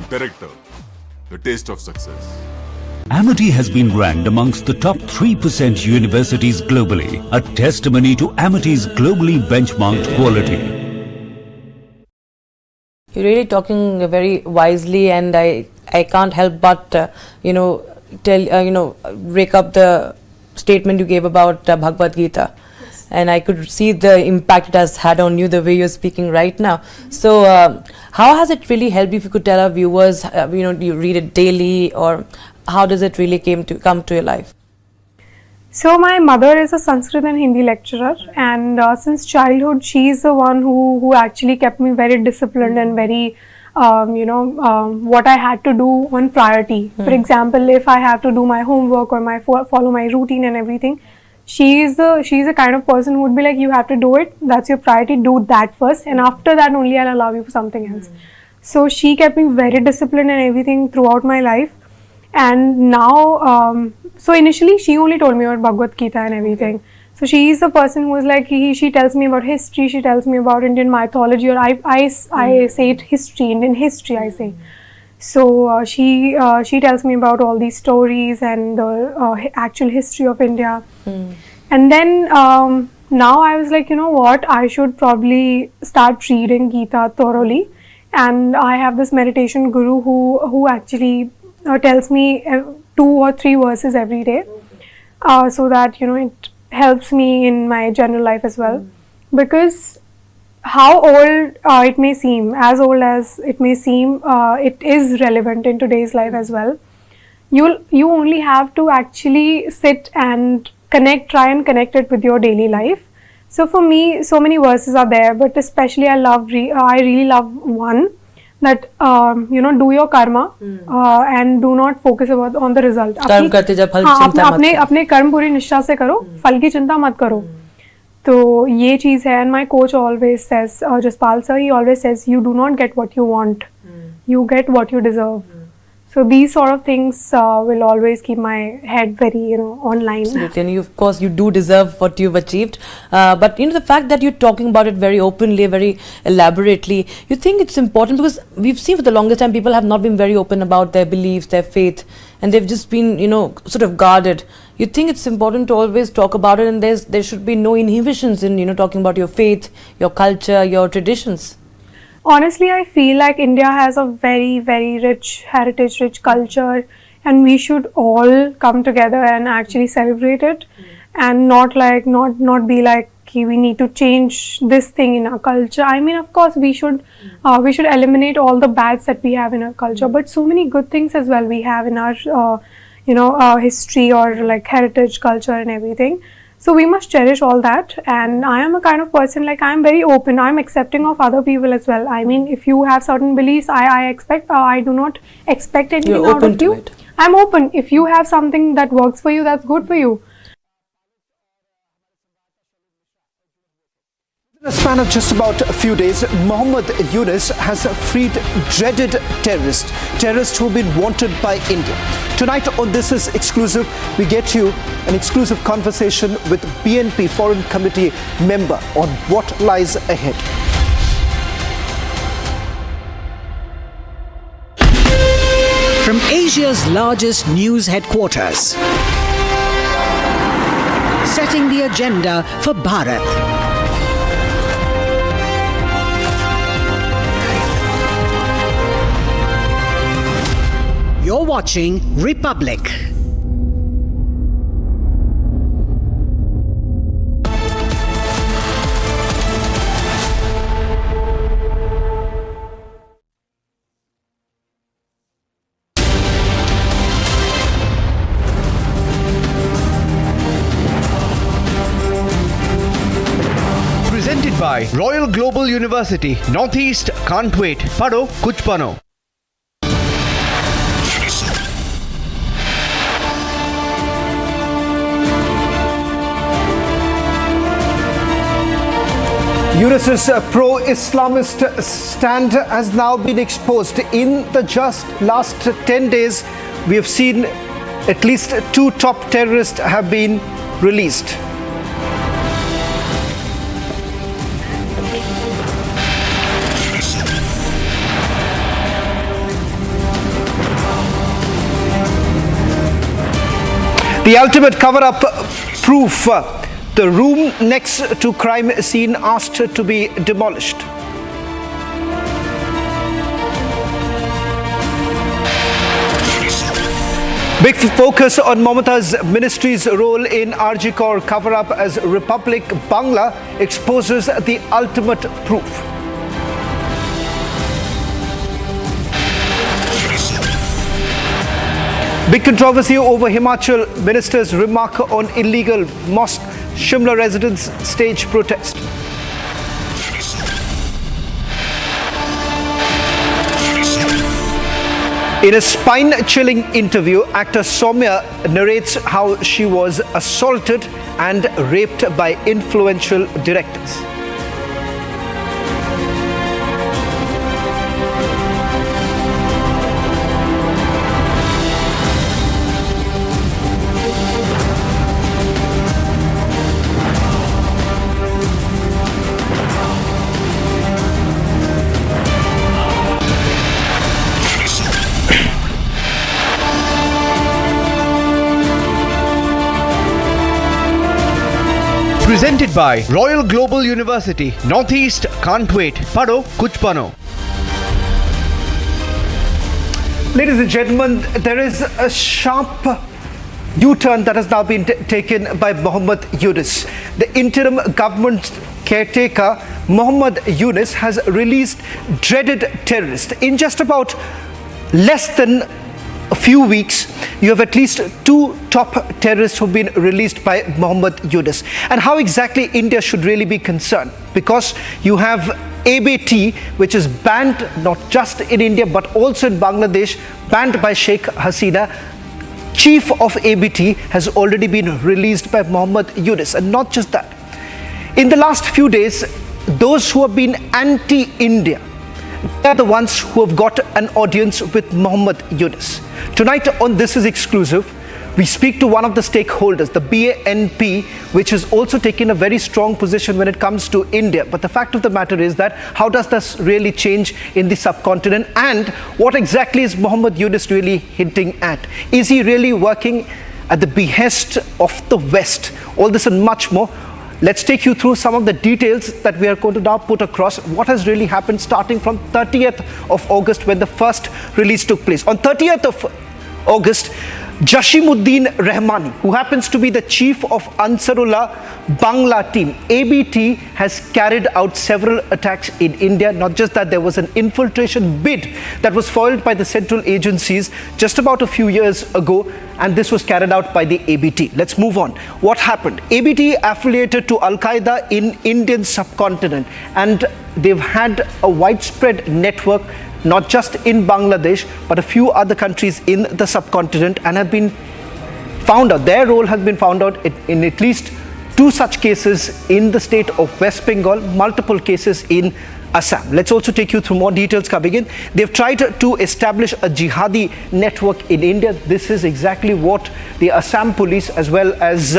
[SPEAKER 11] Directive, the taste of success.
[SPEAKER 10] Amity has been ranked amongst the top 3% universities globally, a testimony to Amity's globally benchmarked quality.
[SPEAKER 2] You're really talking very wisely, and I can't help but break up the statement you gave about Bhagavad Gita. And I could see the impact it has had on you the way you're speaking right now. So how has it really helped you? If you could tell our viewers, do you read it daily, or how does it really come to your life?
[SPEAKER 5] So my mother is a Sanskrit and Hindi lecturer, and since childhood, she is the one who actually kept me very disciplined and very, what I had to do on priority. For example, if I have to do my homework or follow my routine and everything, she's the kind of person who would be like, you have to do it. That's your priority. Do that first, and after that only I'll allow you for something else. So she kept me very disciplined and everything throughout my life. And now, so initially she only told me about Bhagavad Gita and everything. So she is the person who is like, she tells me about history, she tells me about Indian mythology, or I say it history, Indian history I say. So she tells me about all these stories and the actual history of India. And then now I was like, you know what, I should probably start reading Gita thoroughly. And I have this meditation guru who actually tells me 2 or 3 verses every day, so that it helps me in my general life as well. Because how old it may seem, as old as it may seem, it is relevant in today's life as well. You only have to actually sit and try and connect it with your daily life. So for me, so many verses are there, but especially I really love one, that do your karma and do not focus on the result.
[SPEAKER 2] कर्म करते जब फल चिंता मत करो.
[SPEAKER 5] अपने कर्म पूरी निष्ठा से करो, फल की चिंता मत करो. तो ये चीज है. And my coach always says, Jaspal sir, he always says, you do not get what you want, you get what you deserve. So these sort of things will always keep my head very, online.
[SPEAKER 2] Absolutely, and of course you do deserve what you've achieved. But the fact that you're talking about it very openly, very elaborately, you think it's important, because we've seen for the longest time people have not been very open about their beliefs, their faith, and they've just been, sort of guarded. You think it's important to always talk about it, and there should be no inhibitions in, talking about your faith, your culture, your traditions.
[SPEAKER 5] Honestly, I feel like India has a very, very rich heritage, rich culture, and we should all come together and actually celebrate it, and not be like, we need to change this thing in our culture. I mean, of course, we should eliminate all the bads that we have in our culture, but so many good things as well we have in our history or like heritage, culture, and everything. So we must cherish all that, and I am a kind of person, like, I am very open, I am accepting of other people as well. I mean, if you have certain beliefs, I do not expect anything out of you. I am open. If you have something that works for you, that's good for you.
[SPEAKER 8] In a span of just about a few days, Mohammed Yunus has freed dreaded terrorists who have been wanted by India. Tonight on This Is Exclusive, we get you an exclusive conversation with BNP Foreign Committee member on what lies ahead.
[SPEAKER 13] From Asia's largest news headquarters, setting the agenda for Bharat. You're watching Republic.
[SPEAKER 6] Presented by Royal Global University. Northeast can't wait. Pado kuch bano.
[SPEAKER 8] Yunus's pro-Islamist stand has now been exposed. In the just last 10 days, we have seen at least 2 top terrorists have been released. The ultimate cover-up proof. The room next to crime scene asked to be demolished. Big focus on Mamata's ministry's role in RG Kaur cover-up as Republic Bangla exposes the ultimate proof.
[SPEAKER 6] Big controversy over Himachal minister's remark on illegal mosque. Shimla residents stage protest. In a spine-chilling interview, actor Soumya narrates how she was assaulted and raped by influential directors. Presented by Royal Global University. Northeast can't wait. Pado kuch pano. Ladies and gentlemen, there is a sharp U-turn that has now been taken by Mohammad Yunus. The interim government caretaker, Mohammad Yunus, has released dreaded terrorists. In just about less than a few weeks, you have at least 2 top terrorists who have been released by Mohammad Yunus. And how exactly India should really be concerned? Because you have ABT, which is banned not just in India but also in Bangladesh, banned by Sheikh Hasina. Chief of ABT has already been released by Mohammad Yunus. And not just that. In the last few days, those who have been anti-India, they are the ones who have got an audience with Mohammad Yunus. Tonight on This Is Exclusive, we speak to one of the stakeholders, the BANP, which has also taken a very strong position when it comes to India. But the fact of the matter is that how does this really change in the subcontinent, and what exactly is Mohammad Yunus really hinting at? Is he really working at the behest of the West? All this and much more. Let's take you through some of the details that we are going to now put across what has really happened starting from 30th of August when the first release took place. On 30th of August, Jashimuddin Rahmani, who happens to be the chief of Ansarullah Bangla team, ABT, has carried out several attacks in India. Not just that, there was an infiltration bid that was foiled by the central agencies just about a few years ago, and this was carried out by the ABT. Let's move on. What happened? ABT affiliated to Al-Qaeda in Indian subcontinent, and they've had a widespread network not just in Bangladesh, but a few other countries in the subcontinent, and have been found out. Their role has been found out in at least 2 such cases in the state of West Bengal, multiple cases in Assam. Let's also take you through more details coming in. They've tried to establish a jihadi network in India. This is exactly what the Assam police as well as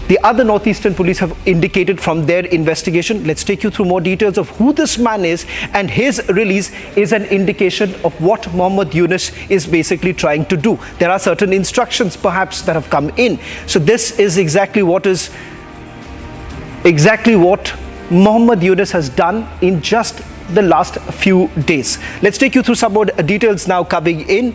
[SPEAKER 6] the other northeastern police have indicated from their investigation. Let's take you through more details of who this man is, and his release is an indication of what Mohammad Yunus is basically trying to do. There are certain instructions perhaps that have come in. So this is exactly what Mohammad Yunus has done in just the last few days. Let's take you through some more details now coming in.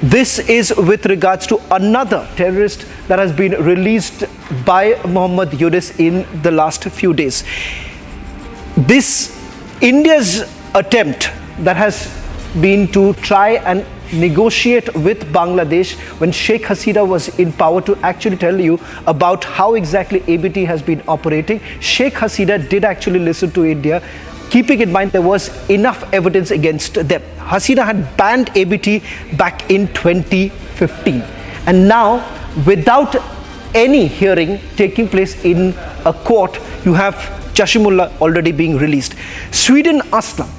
[SPEAKER 6] This is with regards to another terrorist that has been released by Mohammad Yunus in the last few days. This India's attempt that has been to try and negotiate with Bangladesh when Sheikh Hasina was in power, to actually tell you about how exactly ABT has been operating. Sheikh Hasina did actually listen to India, keeping in mind there was enough evidence against them. Hasina had banned ABT back in 2015. And now, without any hearing taking place in a court, you have Jashimullah already being released. Sweden Aslam,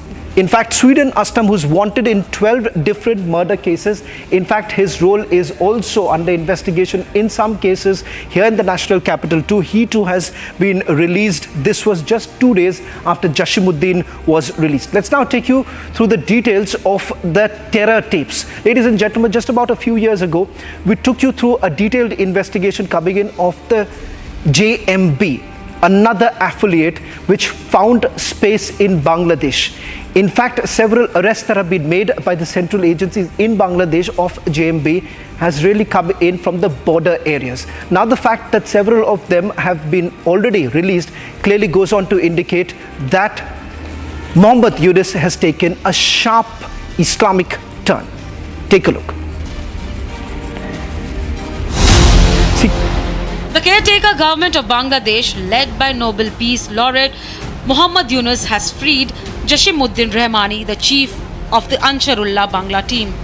[SPEAKER 6] who's wanted in 12 different murder cases. In fact, his role is also under investigation in some cases here in the national capital too. He too has been released. This was just 2 days after Jashimuddin was released. Let's now take you through the details of the terror tapes. Ladies and gentlemen, just about a few years ago, we took you through a detailed investigation coming in of the JMB, another affiliate which found space in Bangladesh. In fact, several arrests that have been made by the central agencies in Bangladesh of JMB has really come in from the border areas. Now, the fact that several of them have been already released clearly goes on to indicate that Mohammad Yunus has taken a sharp Islamic turn. Take a look.
[SPEAKER 12] The caretaker government of Bangladesh, led by Nobel Peace Laureate Muhammad Yunus, has freed Jashimuddin Rahmani, the chief of the Ansarullah Bangla team.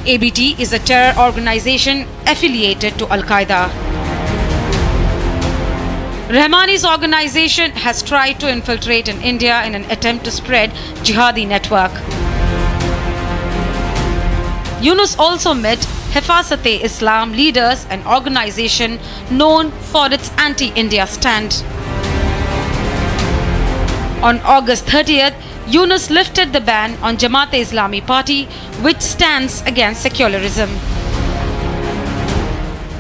[SPEAKER 12] ABT is a terror organization affiliated to Al-Qaeda. Rahmani's organization has tried to infiltrate in India in an attempt to spread jihadi network. Yunus also met Hifazat-e-Islam leaders, an organization known for its anti-India stand. On August 30th, Yunus lifted the ban on Jamaat-e-Islami party, which stands against secularism.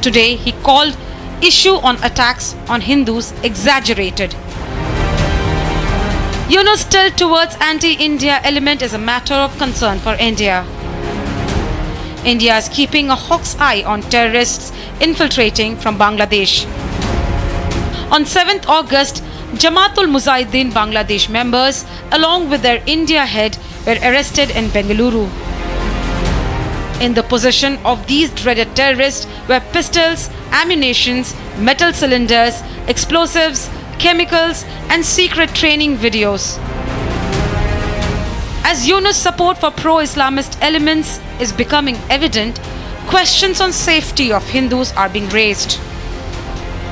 [SPEAKER 12] Today, he called issue on attacks on Hindus exaggerated. Yunus' tilt towards anti-India element is a matter of concern for India. India is keeping a hawk's eye on terrorists infiltrating from Bangladesh. On 7th August, Jamaatul Mujahideen Bangladesh members, along with their India head, were arrested in Bengaluru. In the possession of these dreaded terrorists were pistols, ammunitions, metal cylinders, explosives, chemicals, and secret training videos. As Yunus' support for pro-Islamist elements is becoming evident, questions on safety of Hindus are being raised.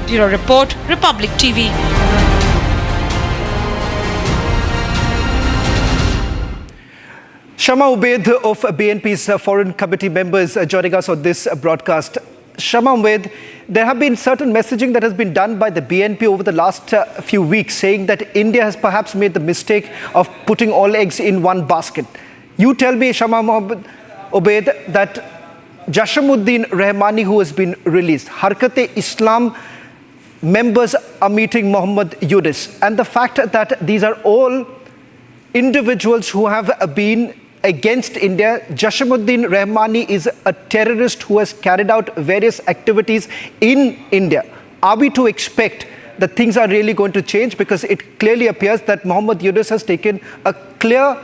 [SPEAKER 12] Bureau Report, Republic TV.
[SPEAKER 6] Shama Ubaid of BNP's Foreign Committee members joining us on this broadcast. Shama Ubaid, there have been certain messaging that has been done by the BNP over the last few weeks saying that India has perhaps made the mistake of putting all eggs in one basket. You tell me, Shama Ubaid, that Jashimuddin Rahmani, who has been released, Harkat-e-Islam members are meeting Muhammad Yunus, and the fact that these are all individuals who have been against India. Jashimuddin Rahmani is a terrorist who has carried out various activities in India. Are we to expect that things are really going to change? Because it clearly appears that Muhammad Yunus has taken a clear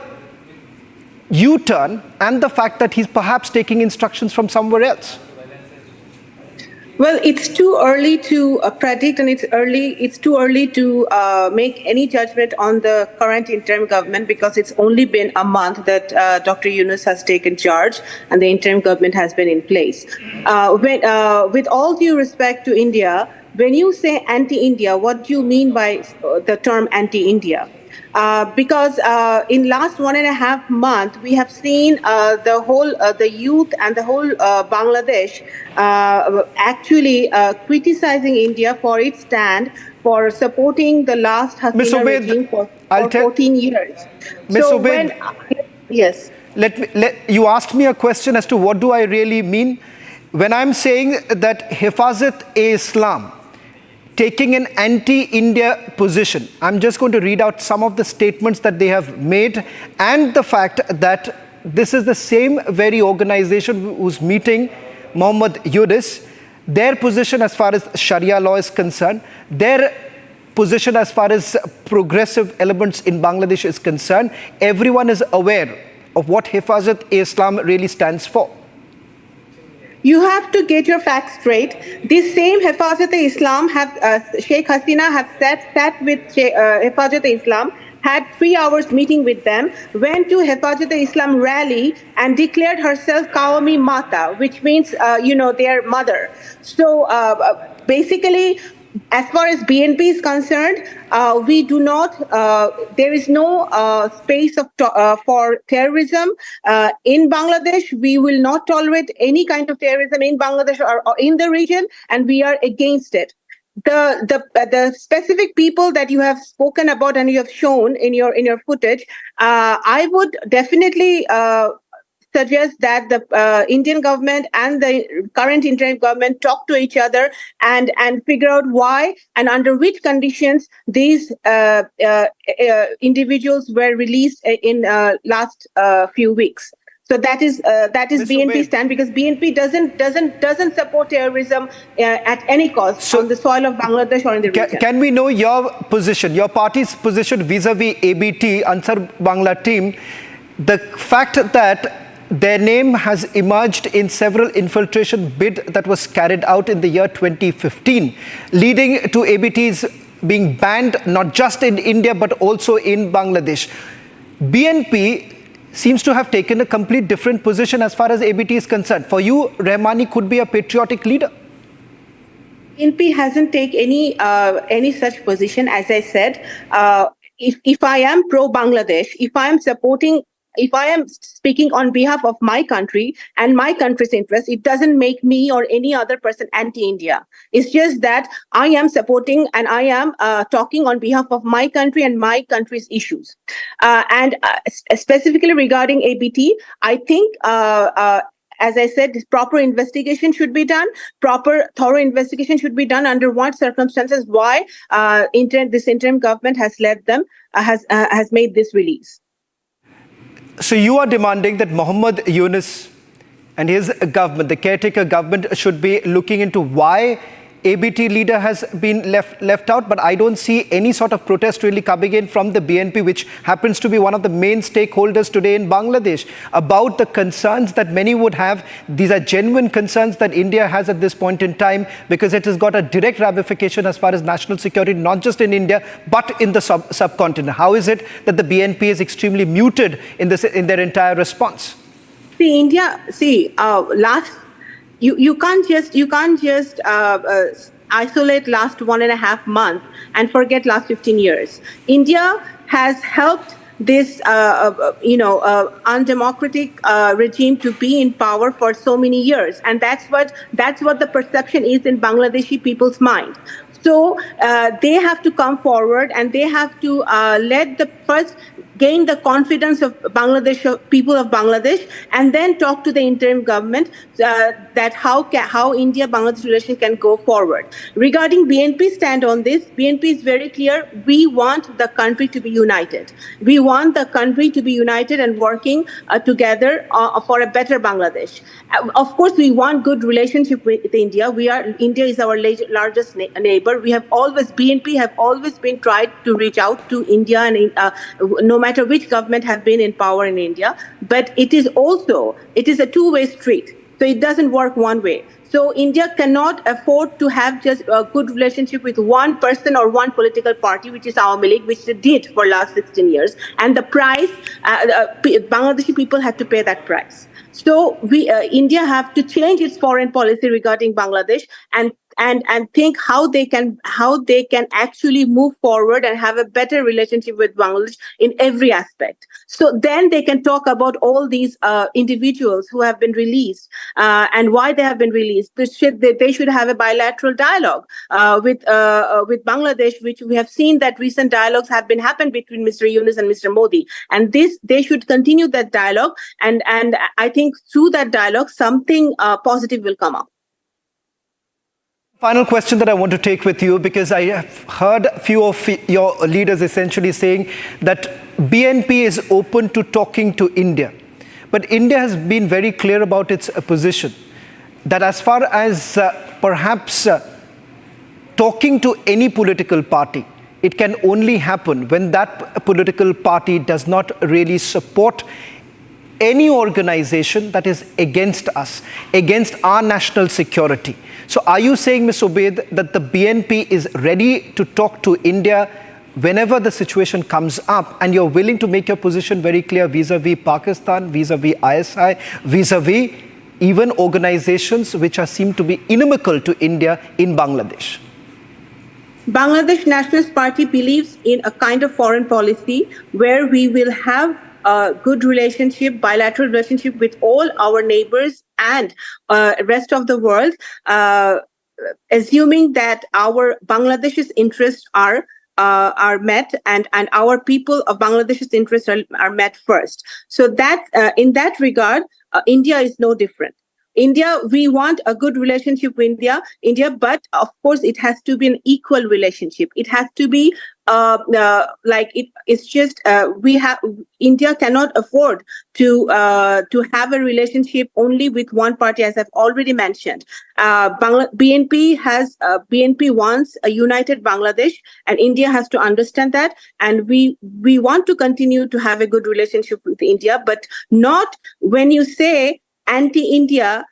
[SPEAKER 6] U-turn, and the fact that he's perhaps taking instructions from somewhere else.
[SPEAKER 14] Well, it's too early to predict, and it's too early to make any judgment on the current interim government, because it's only been a month that Dr. Yunus has taken charge and the interim government has been in place. With all due respect to India, when you say anti-India, what do you mean by the term anti-India? Because in last 1.5 months, we have seen the youth and the whole Bangladesh actually criticizing India for its stand for supporting the last Hasina regime for 14 years.
[SPEAKER 6] Ms. Ubaid,
[SPEAKER 14] yes.
[SPEAKER 6] You asked me a question as to what do I really mean when I'm saying that Hifazat-e-Islam taking an anti-India position. I'm just going to read out some of the statements that they have made, and the fact that this is the same very organization who's meeting Muhammad Yunus. Their position as far as Sharia law is concerned, their position as far as progressive elements in Bangladesh is concerned, everyone is aware of what Hifazat-e-Islam really stands for.
[SPEAKER 14] You have to get your facts straight. This same Hifazat-e-Islam Sheikh Hasina have sat with Hifazat-e-Islam, had 3 hours meeting with them, went to Hifazat-e-Islam rally and declared herself Qawmi Mata, which means, their mother. So basically, as far as BNP is concerned, we do not, there is no space for terrorism in Bangladesh. We will not tolerate any kind of terrorism in Bangladesh or in the region, and we are against it. The specific people that you have spoken about and you have shown in your footage, I would definitely suggest that the Indian government and the current interim government talk to each other and figure out why and under which conditions these individuals were released in last few weeks. So that is BNP stand, because BNP doesn't support terrorism at any cost on the soil of Bangladesh or in the region.
[SPEAKER 6] Can we know your position, your party's position vis-a-vis ABT, Ansar Bangla team? The fact that their name has emerged in several infiltration bid that was carried out in the year 2015, leading to ABTs being banned not just in India but also in Bangladesh. BNP seems to have taken a complete different position as far as ABT is concerned. For you, Rahmani could be a patriotic leader.
[SPEAKER 14] BNP hasn't taken any such position. As I said, if I am pro-Bangladesh, if I am speaking on behalf of my country and my country's interest, it doesn't make me or any other person anti-India. It's just that I am supporting and I am talking on behalf of my country and my country's issues. Specifically regarding ABT, I think as I said, proper investigation should be done. Proper, thorough investigation should be done. Under what circumstances? Why this interim government has led them has made this release.
[SPEAKER 6] So you are demanding that Muhammad Yunus and his government, the caretaker government, should be looking into why ABT leader has been left out, but I don't see any sort of protest really coming in from the BNP, which happens to be one of the main stakeholders today in Bangladesh, about the concerns that many would have. These are genuine concerns that India has at this point in time, because it has got a direct ramification as far as national security, not just in India, but in the subcontinent. How is it that the BNP is extremely muted in their entire response?
[SPEAKER 14] You can't just isolate last 1.5 months and forget last 15 years. India has helped this undemocratic regime to be in power for so many years, and that's what the perception is in Bangladeshi people's mind. So they have to come forward and they have to gain the confidence of people of Bangladesh, and then talk to the interim government that how India-Bangladesh relation can go forward. Regarding BNP's stand on this, BNP is very clear. We want the country to be united. We want the country to be united and working together for a better Bangladesh. Of course, we want good relationship with India. India is our largest neighbor. BNP have always been tried to reach out to India, and no matter which government have been in power in India. But it is a two-way street. So it doesn't work one way. So India cannot afford to have just a good relationship with one person or one political party, which is Awami League, which they did for last 16 years. And the price, Bangladeshi people have to pay that price. So India have to change its foreign policy regarding Bangladesh and think how they can actually move forward and have a better relationship with Bangladesh in every aspect. So then they can talk about all these individuals who have been released and why they have been released. They should have a bilateral dialogue with Bangladesh, which we have seen that recent dialogues have been happened between Mr. Yunus and Mr. Modi, and they should continue that dialogue. And I think through that dialogue something positive will come up.
[SPEAKER 6] Final question that I want to take with you, because I have heard a few of your leaders essentially saying that BNP is open to talking to India. But India has been very clear about its position, that as far as perhaps talking to any political party, it can only happen when that political party does not really support any organization that is against us, against our national security. So are you saying, Ms. Obaid, that the BNP is ready to talk to India whenever the situation comes up, and you're willing to make your position very clear vis-a-vis Pakistan, vis-a-vis ISI, vis-a-vis even organizations which seem to be inimical to India in Bangladesh?
[SPEAKER 14] Bangladesh Nationalist Party believes in a kind of foreign policy where we will have a good relationship, bilateral relationship with all our neighbors and rest of the world, assuming that our Bangladesh's interests are met and our people of Bangladesh's interests are met first. So that in that regard, India is no different. India, we want a good relationship with India, but of course it has to be an equal relationship. It has to be it's just India cannot afford to have a relationship only with one party, as I've already mentioned. BNP wants a united Bangladesh, and India has to understand that. And we want to continue to have a good relationship with India, but not when you say anti-India.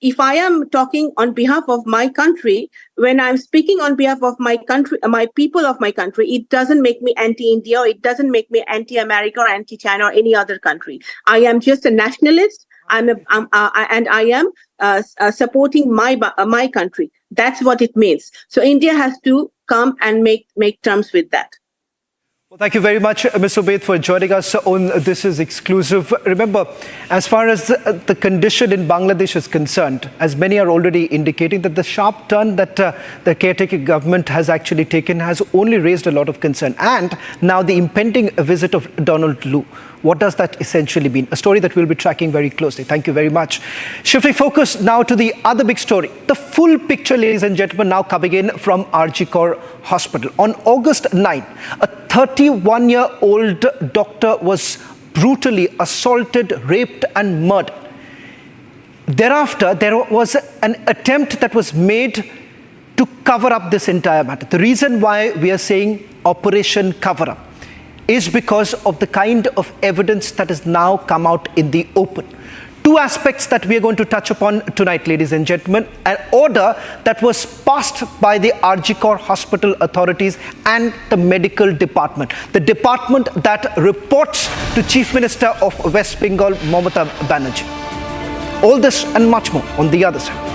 [SPEAKER 14] If I am talking on behalf of my country, when I'm speaking on behalf of my country, my people of my country, it doesn't make me anti-India, or it doesn't make me anti-America or anti-China or any other country. I am just a nationalist. And I am supporting my country. That's what it means. So India has to come and make terms with that.
[SPEAKER 6] Well, thank you very much, Ms. Ubaid, for joining us on This Is Exclusive. Remember, as far as the condition in Bangladesh is concerned, as many are already indicating, that the sharp turn that the caretaker government has actually taken has only raised a lot of concern. And now the impending visit of Donald Lu. What does that essentially mean? A story that we'll be tracking very closely. Thank you very much. Shifting focus now to the other big story. The full picture, ladies and gentlemen, now coming in from RG Hospital. On August 9, a 31-year-old doctor was brutally assaulted, raped and murdered. Thereafter, there was an attempt that was made to cover up this entire matter. The reason why we are saying Operation Cover Up is because of the kind of evidence that has now come out in the open. Two aspects that we are going to touch upon tonight, ladies and gentlemen. An order that was passed by the RG Hospital authorities and the medical department. The department that reports to Chief Minister of West Bengal, Mamata Banerjee. All this and much more on the other side.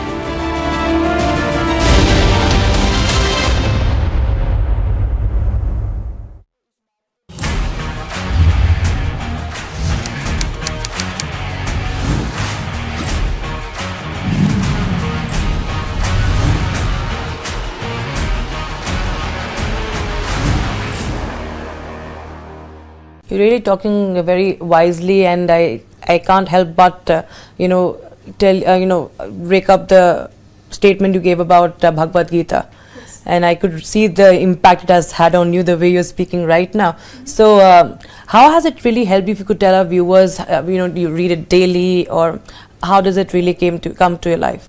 [SPEAKER 2] You're really talking very wisely, and I can't help but break up the statement you gave about Bhagavad Gita. Yes. And I could see the impact it has had on you, the way you're speaking right now. So how has it really helped you? If you could tell our viewers, do you read it daily, or how does it really come to your life?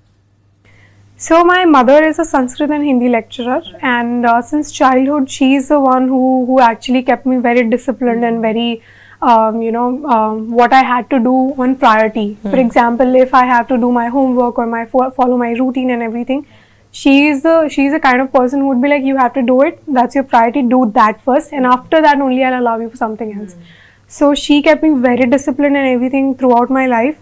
[SPEAKER 5] So my mother is a Sanskrit and Hindi lecturer, and since childhood she is the one who actually kept me very disciplined and very what I had to do on priority. For example, if I have to do my homework or follow my routine and everything, she's the kind of person who would be like, you have to do it, that's your priority, do that first, and after that only I'll allow you for something else. So she kept me very disciplined and everything throughout my life.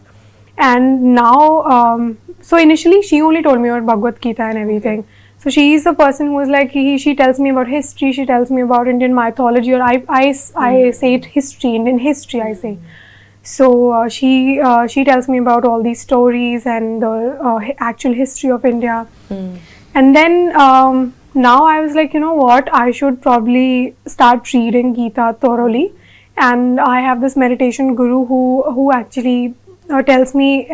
[SPEAKER 5] And now, so initially she only told me about Bhagavad Gita and everything. So she is the person who is like, she tells me about history, she tells me about Indian mythology, or I say it history, Indian history I say. So she tells me about all these stories and the actual history of India. And then now I was like, you know what, I should probably start reading Gita thoroughly. And I have this meditation guru who actually tells me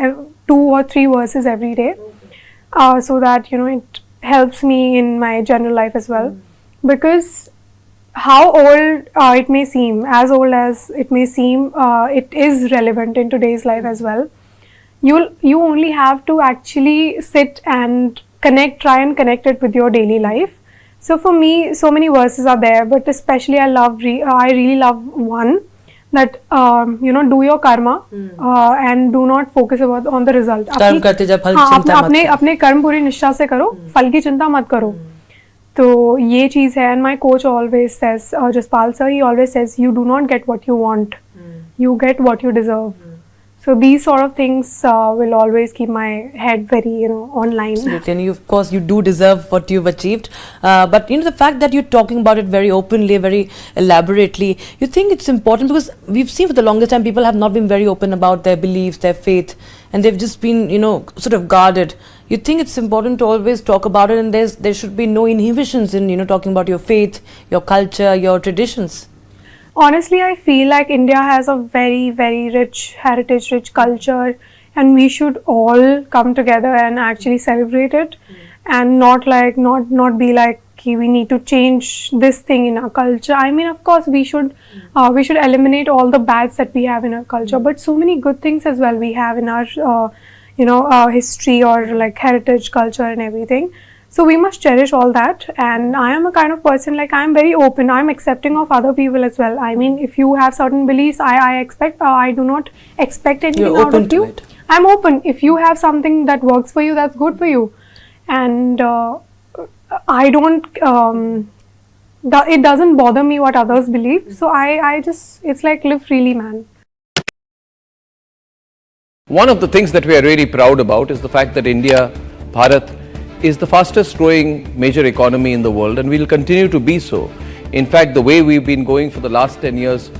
[SPEAKER 5] 2 or 3 verses every day, so that it helps me in my general life as well. Because how old it may seem, as old as it may seem, it is relevant in today's life as well. You only have to actually sit and try and connect it with your daily life. So for me, so many verses are there, but especially I really love one, that do your karma and do not focus on the result. अपने कर्म पूरी निष्ठा से करो, फल की चिंता मत करो. तो ये चीज है. And my coach always says, Jaspal sir, he always says, you do not get what you want, you get what you deserve. So these sort of things will always keep my head very, online.
[SPEAKER 2] Absolutely, and of course you do deserve what you've achieved. But the fact that you're talking about it very openly, very elaborately, you think it's important, because we've seen for the longest time people have not been very open about their beliefs, their faith, and they've just been, sort of guarded. You think it's important to always talk about it, and there should be no inhibitions in, talking about your faith, your culture, your traditions.
[SPEAKER 5] Honestly, I feel like India has a very, very rich heritage, rich culture, and we should all come together and actually celebrate it, and not be like, okay, we need to change this thing in our culture. I mean, of course, we should eliminate all the bads that we have in our culture, but so many good things as well we have in our history or like heritage culture and everything. So we must cherish all that. And I am a kind of person, like, I'm very open, I'm accepting of other people as well. I mean, if you have certain beliefs, I do not expect anything out of you. I'm open. If you have something that works for you, that's good for you. And I don't it doesn't bother me what others believe. So I just, it's like, live freely, man.
[SPEAKER 4] One of the things that we are really proud about is the fact that India, Bharat, is the fastest growing major economy in the world, and will continue to be so. In fact, the way we've been going for the last 10 years,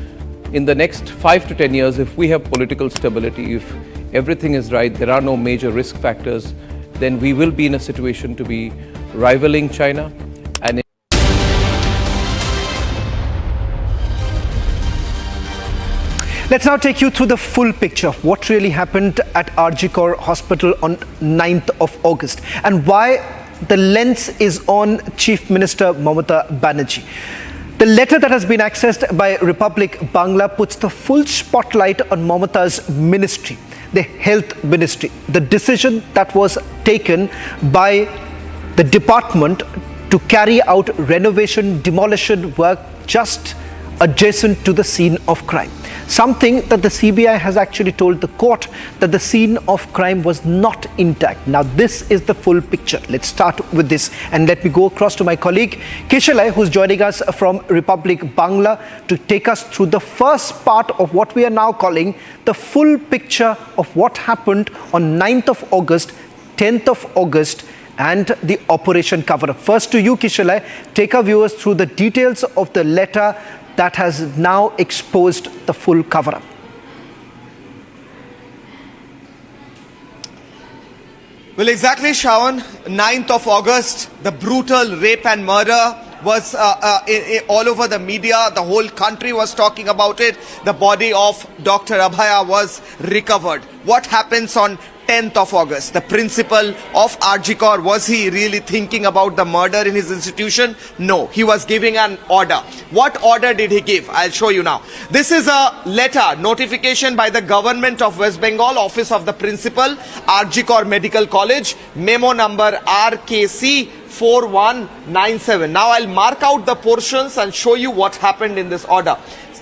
[SPEAKER 4] in the next 5 to 10 years, if we have political stability, if everything is right, there are no major risk factors, then we will be in a situation to be rivaling China. And
[SPEAKER 6] Let's now take you through the full picture of what really happened at RG Kar Hospital on 9th of August and why the lens is on Chief Minister Mamata Banerjee. The letter that has been accessed by Republic Bangla puts the full spotlight on Mamata's ministry, the health ministry, the decision that was taken by the department to carry out renovation, demolition work just adjacent to the scene of crime. Something that the CBI has actually told the court that the scene of crime was not intact. Now, this is the full picture. Let's start with this and let me go across to my colleague Kishalai, who's joining us from Republic Bangla to take us through the first part of what we are now calling the full picture of what happened on 9th of August, 10th of August, and the operation cover-up. First to you, Kishalai, take our viewers through the details of the letter that has now exposed the full cover-up.
[SPEAKER 9] Well, exactly, Shravan. 9th of August, the brutal rape and murder was all over the media. The whole country was talking about it. The body of Dr. Abhaya was recovered. What happens on 10th of August? The principal of RG Kar, was he really thinking about the murder in his institution? No, he was giving an order. What order did he give? I'll show you now. This is a letter, notification by the government of West Bengal, Office of the Principal, RG Kar Medical College, memo number RKC 4197. Now I'll mark out the portions and show you what happened in this order.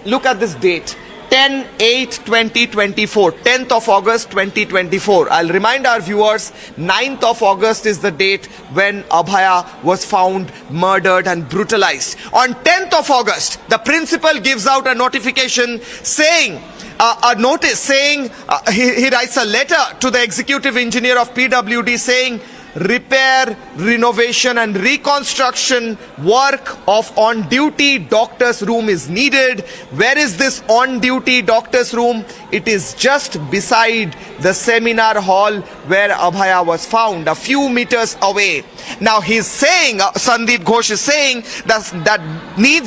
[SPEAKER 9] Look at this date. 10/8/2024, 10th of August 2024. I'll remind our viewers, 9th of August is the date when Abhaya was found murdered and brutalized. On 10th of August, the principal gives out a notification saying, a notice saying, he writes a letter to the executive engineer of PWD saying, repair, renovation and reconstruction work of on-duty doctor's room is needed. Where is this on-duty doctor's room? It is just beside the seminar hall where Abhaya was found, a few meters away. Now he's saying, Sandip Ghosh is saying that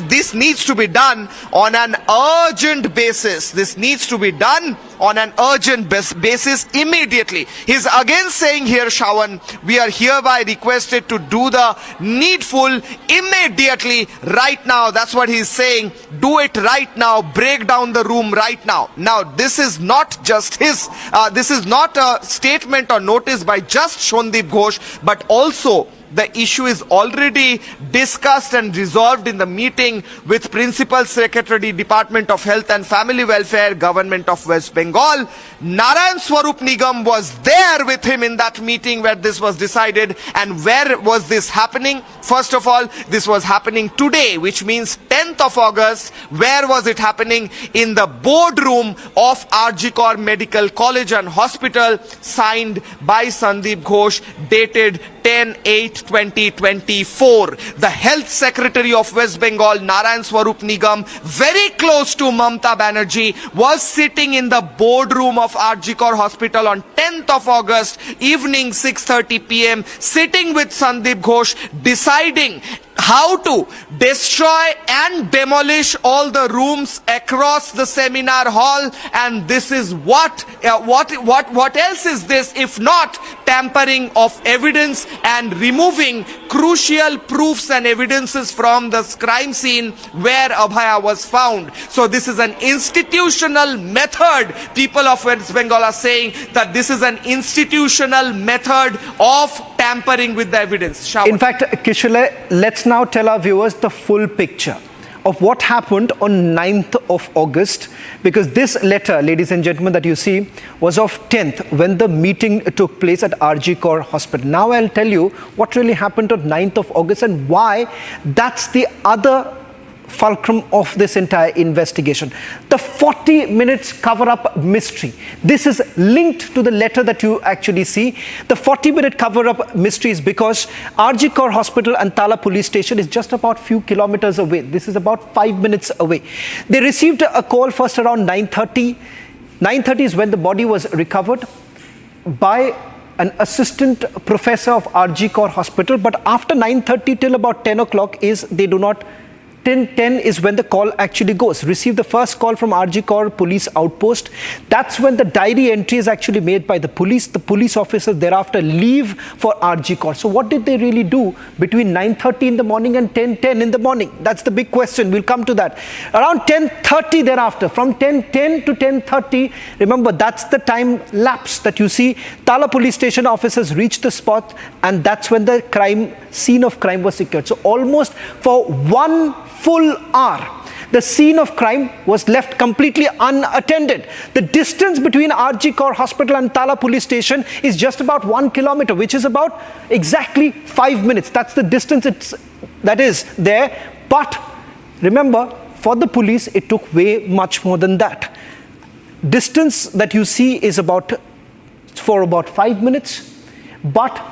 [SPEAKER 9] this needs to be done on an urgent basis. This needs to be done on an urgent basis immediately. He's again saying here, Shravan, we are hereby requested to do the needful immediately, right now. That's what he's saying. Do it right now. Break down the room right now. Now, this is not just his, this is not a statement or notice by just Sandip Ghosh, but also the issue is already discussed and resolved in the meeting with Principal Secretary, Department of Health and Family Welfare, Government of West Bengal. Narayan Swarup Nigam was there with him in that meeting where this was decided. And where was this happening? First of all, this was happening today, which means 10th of August. Where was it happening? In the boardroom of RG Kar Medical College and Hospital, signed by Sandip Ghosh, dated 10/8/2024. The Health Secretary of West Bengal, Narayan Swarup Nigam, very close to Mamata Banerjee, was sitting in the boardroom of RG Kar Hospital on 10th of August, evening 6:30 p.m., sitting with Sandip Ghosh, deciding how to destroy and demolish all the rooms across the seminar hall. And this is what else is this if not tampering of evidence and removing crucial proofs and evidences from the crime scene where Abhaya was found. So this is an institutional method. People of West Bengal are saying that this is an institutional method of tampering with the evidence.
[SPEAKER 6] In fact, Kishore, let's now tell our viewers the full picture of what happened on 9th of August, because this letter, ladies and gentlemen, that you see was of 10th when the meeting took place at RG Kaur Hospital. Now I'll tell you what really happened on 9th of August and why that's the other fulcrum of this entire investigation. The 40 minutes cover-up mystery. This is linked to the letter that you actually see. The 40-minute cover-up mystery is because RG Kaur Hospital and Tala police station is just about few kilometers away. This is about 5 minutes away. They received a call first around 9:30. 9:30 is when the body was recovered by an assistant professor of RG Kaur Hospital. But after 9:30 till about 10 o'clock is they do not 10:10 is when the call actually goes. Receive the first call from RG Kaur police outpost. That's when the diary entry is actually made by the police. The police officers thereafter leave for RG Kaur. So what did they really do between 9:30 in the morning and 10:10 in the morning? That's the big question. We'll come to that. Around 10:30 thereafter, from 10:10 to 10:30, remember that's the time lapse that you see. Tala police station officers reached the spot and that's when the scene of crime was secured. So almost for 1 full hour, the scene of crime was left completely unattended. The distance between RG Kaur Hospital and Tala police station is just about 1 kilometer, which is about exactly 5 minutes. That's the distance that is there. But remember, for the police, it took way much more than that. Distance that you see is for about 5 minutes. But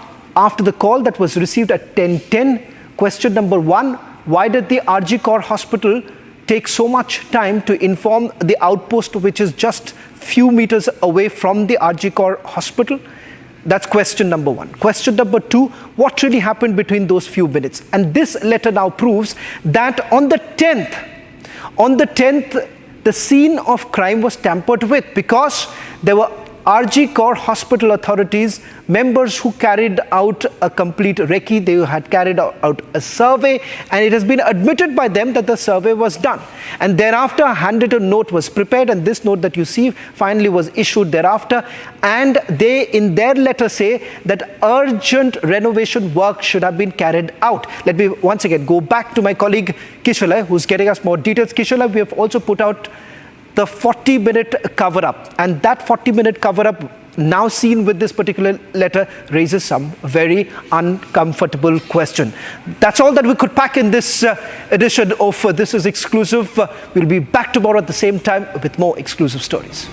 [SPEAKER 6] after the call that was received at 10:10, question number 1, why did the RG Kaur Hospital take so much time to inform the outpost, which is just few meters away from the RG Kaur Hospital? That's question number 1. Question number 2, what really happened between those few minutes? And this letter now proves that on the 10th, the scene of crime was tampered with because there were RG Kaur Hospital authorities, members who carried out a complete recce. They had carried out a survey, and it has been admitted by them that the survey was done. And thereafter, a handwritten note was prepared, and this note that you see finally was issued thereafter. And they, in their letter, say that urgent renovation work should have been carried out. Let me once again go back to my colleague Kishore, who's getting us more details. Kishore, we have also put out the 40-minute cover-up, and that 40-minute cover-up now seen with this particular letter raises some very uncomfortable question. That's all that we could pack in this edition of This Is Exclusive. We'll be back tomorrow at the same time with more exclusive stories.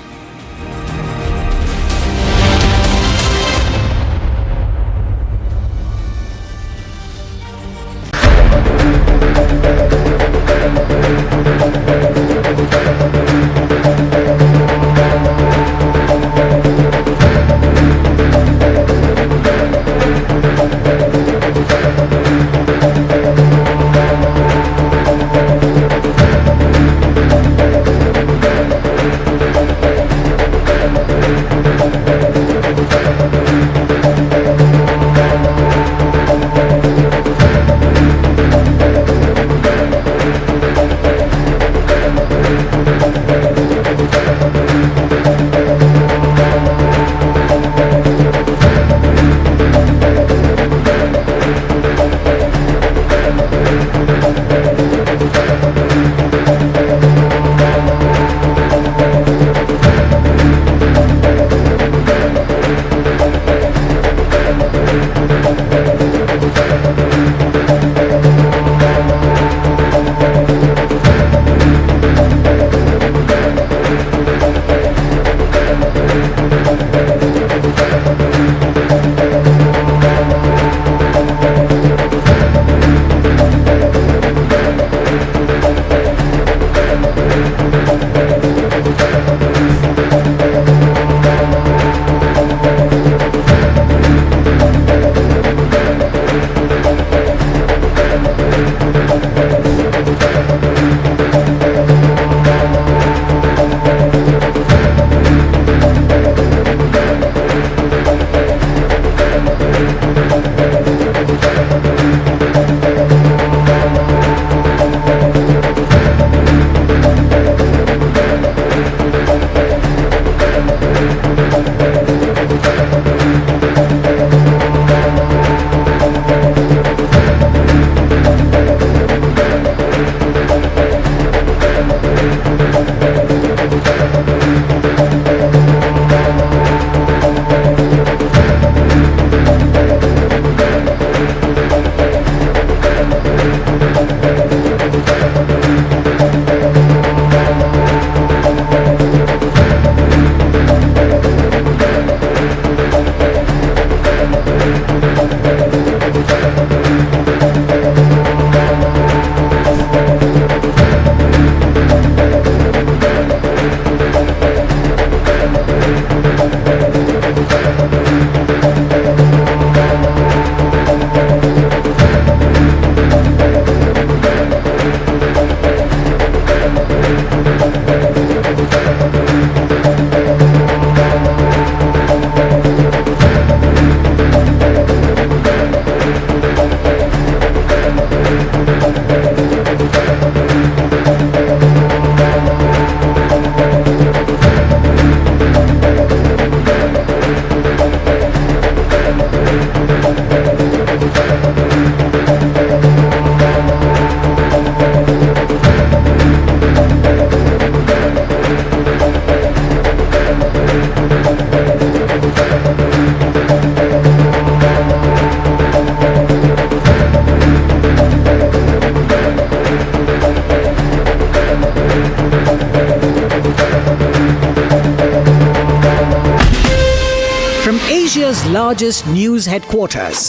[SPEAKER 13] largest news headquarters.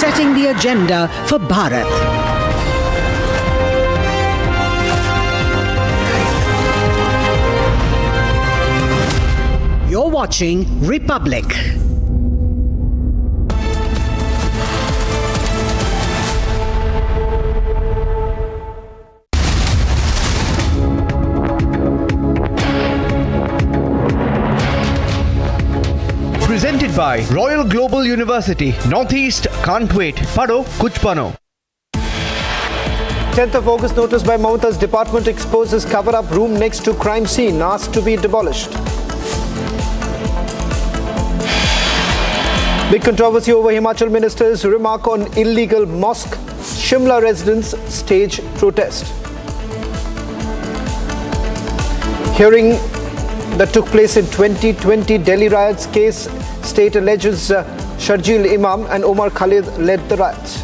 [SPEAKER 13] Setting the agenda for Bharat. You're watching Republic.
[SPEAKER 6] Presented by Royal Global University. Northeast can't wait. Pado kuch bano. 10th of August notice by Mamata's department exposes cover-up room next to crime scene, asked to be demolished. Big controversy over Himachal minister's remark on illegal mosque. Shimla residents stage protest. Hearing that took place in 2020 Delhi riots case, state alleges Sharjeel Imam and Omar Khalid led the riots.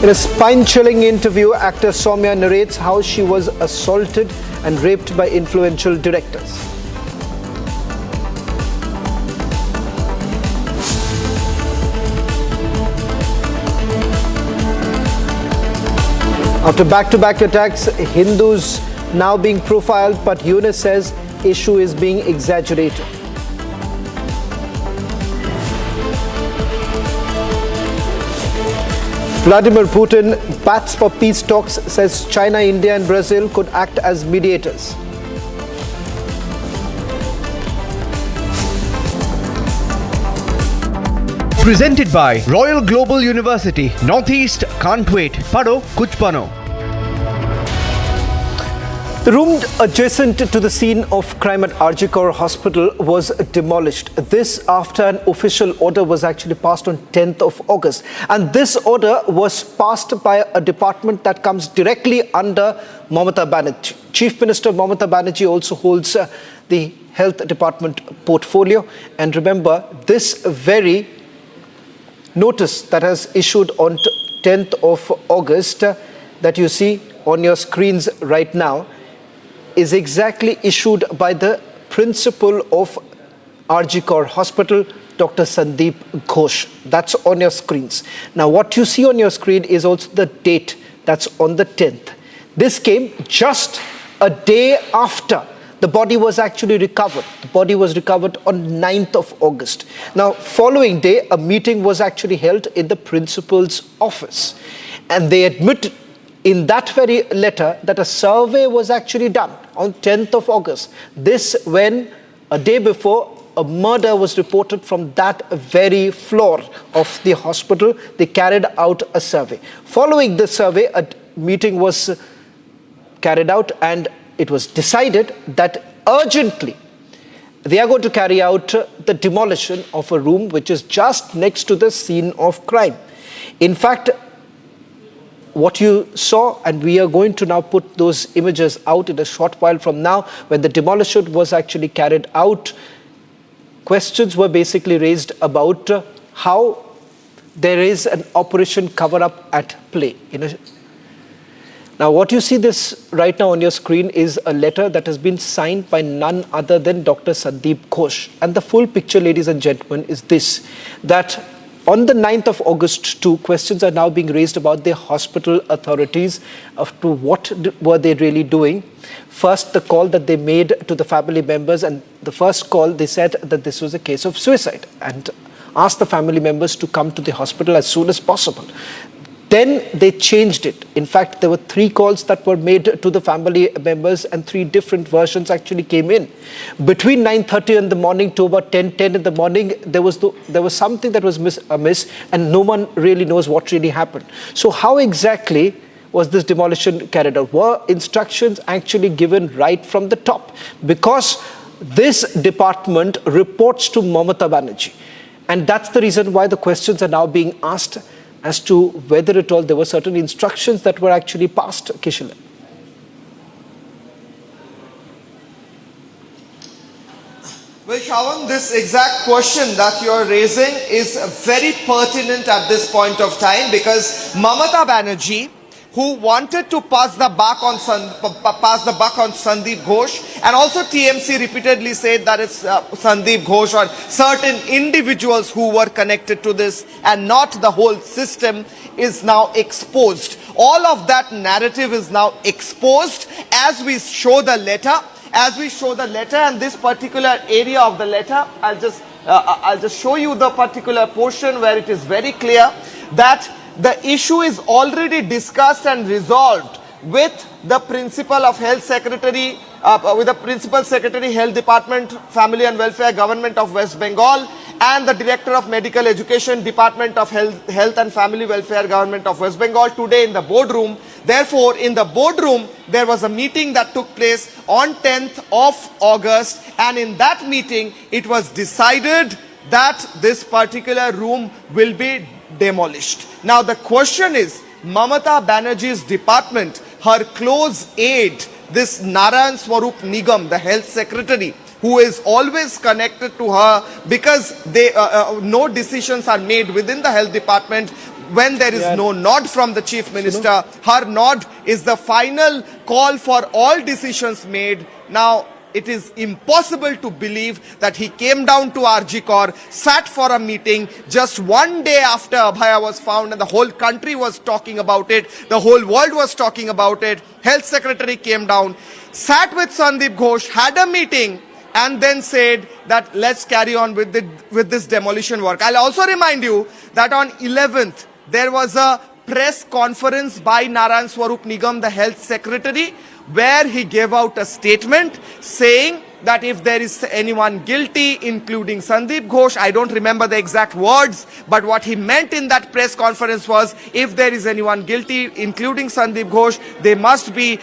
[SPEAKER 6] In a spine-chilling interview, actor Soumya narrates how she was assaulted and raped by influential directors. After back-to-back attacks, Hindus now being profiled, but Yunus says issue is being exaggerated. Vladimir Putin bats for peace talks, says China, India and Brazil could act as mediators. Presented by Royal Global University. Northeast can't wait. Pado kuch bano. The room adjacent to the scene of crime at RG Kaur Hospital was demolished. This after an official order was actually passed on 10th of August. And this order was passed by a department that comes directly under Mamata Banerjee. Chief Minister Mamata Banerjee also holds the Health Department portfolio. And remember, this very notice that has issued on 10th of August that you see on your screens right now is exactly issued by the principal of RG Kaur Hospital, Dr. Sandip Ghosh. That's on your screens. Now, what you see on your screen is also the date. That's on the 10th. This came just a day after the body was actually recovered. The body was recovered on 9th of August. Now, following day, a meeting was actually held in the principal's office. And they admitted in that very letter that a survey was actually done on 10th of August. This when a day before a murder was reported from that very floor of the hospital. They carried out a survey. Following the survey, a meeting was carried out and it was decided that urgently they are going to carry out the demolition of a room which is just next to the scene of crime. In fact, what you saw, and we are going to now put those images out in a short while from now, when the demolition was actually carried out, questions were basically raised about how there is an operation cover-up at play. Now, what you see this right now on your screen is a letter that has been signed by none other than Dr. Sandip Ghosh. And the full picture, ladies and gentlemen, is this, that on the 9th of August, too, questions are now being raised about the hospital authorities as to what were they really doing. First, the call that they made to the family members, and the first call, they said that this was a case of suicide and asked the family members to come to the hospital as soon as possible. Then they changed it. In fact, there were 3 calls that were made to the family members and 3 different versions actually came in. Between 9:30 in the morning to about 10:10 in the morning, there was something that was amiss and no one really knows what really happened. So how exactly was this demolition carried out? Were instructions actually given right from the top? Because this department reports to Mamata Banerjee. And that's the reason why the questions are now being asked as to whether at all there were certain instructions that were actually passed, Kishila.
[SPEAKER 9] Well, Shawan, this exact question that you're raising is very pertinent at this point of time because Mamata Banerjee who wanted to pass the buck on Sandip Ghosh, and also TMC repeatedly said that it's Sandip Ghosh or certain individuals who were connected to this and not the whole system, is now exposed. All of that narrative is now exposed as we show the letter. And this particular area of the letter, I'll just show you the particular portion where it is very clear that the issue is already discussed and resolved with the Principal of Health Secretary, with the Principal Secretary, Health Department, Family and Welfare, Government of West Bengal, and the Director of Medical Education, Department of Health and Family Welfare, Government of West Bengal, today in the boardroom. Therefore, in the boardroom, there was a meeting that took place on 10th of August, and in that meeting, it was decided that this particular room will be demolished. Now, the question is, Mamata Banerjee's department, her close aide, this Narayan Swarup Nigam, the Health Secretary, who is always connected to her because no decisions are made within the health department when there is no nod from the Chief Minister. Her nod is the final call for all decisions made. Now, it is impossible to believe that he came down to RG Kor, sat for a meeting just one day after Abhaya was found, and the whole country was talking about it. The whole world was talking about it. Health Secretary came down, sat with Sandip Ghosh, had a meeting, and then said that let's carry on with this demolition work. I'll also remind you that on 11th, there was a press conference by Narayan Swarup Nigam, the Health Secretary, where he gave out a statement saying that if there is anyone guilty, including Sandip Ghosh, I don't remember the exact words, but what he meant in that press conference was, if there is anyone guilty, including Sandip Ghosh, they must be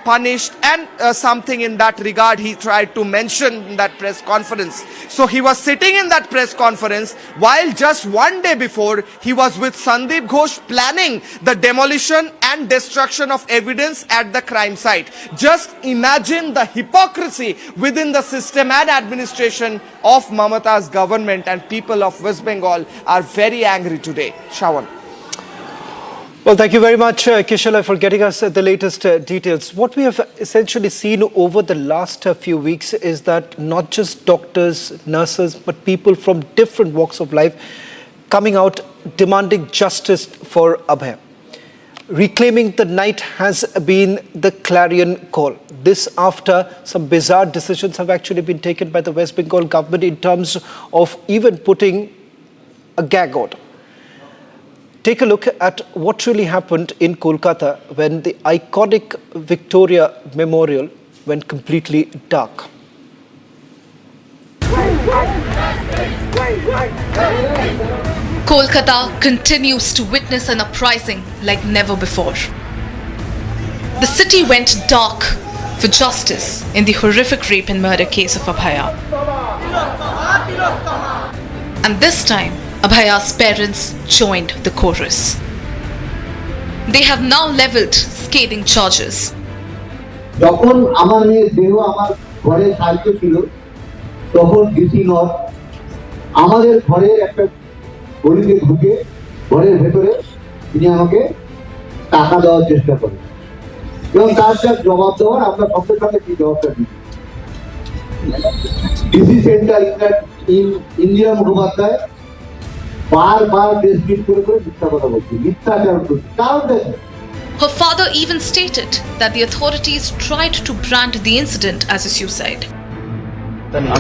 [SPEAKER 9] punished, and something in that regard he tried to mention in that press conference. So he was sitting in that press conference while just one day before he was with Sandip Ghosh planning the demolition and destruction of evidence at the crime site. Just imagine the hypocrisy within the system and administration of Mamata's government, and people of West Bengal are very angry today. Shawan.
[SPEAKER 6] Well, thank you very much, Kishala, for getting us the latest details. What we have essentially seen over the last few weeks is that not just doctors, nurses, but people from different walks of life coming out demanding justice for Abhaya. Reclaiming the night has been the clarion call. This after some bizarre decisions have actually been taken by the West Bengal government in terms of even putting a gag order. Take a look at what really happened in Kolkata when the iconic Victoria Memorial went completely dark.
[SPEAKER 15] Kolkata continues to witness an uprising like never before. The city went dark for justice in the horrific rape and murder case of Abhaya. And this time, Abhaya's parents joined the chorus. They have now leveled scathing charges.
[SPEAKER 16] যখন আমার মেয়ের দেহ আমার ঘরে সাহিত্য ছিল, তখন DC north আমাদের ঘরে একটা গলিতে ঢুকে ঘরের ভেতরে তিনি আমাকে টাকা দেওয়ার চেষ্টা করেন, এবং তার যা জবাব দেওয়ার আমরা সঙ্গে সঙ্গে কি জবাবটা দিই। ডিসি সেন্টার ইন্দিরা মুখোপাধ্যায় বারবার ডেসক্রিপ্ট করে মিথ্যা কথা বলছে, মিথ্যাচার করছে। কারণ দেখেন,
[SPEAKER 15] her father even stated that the authorities tried to brand the incident as a suicide.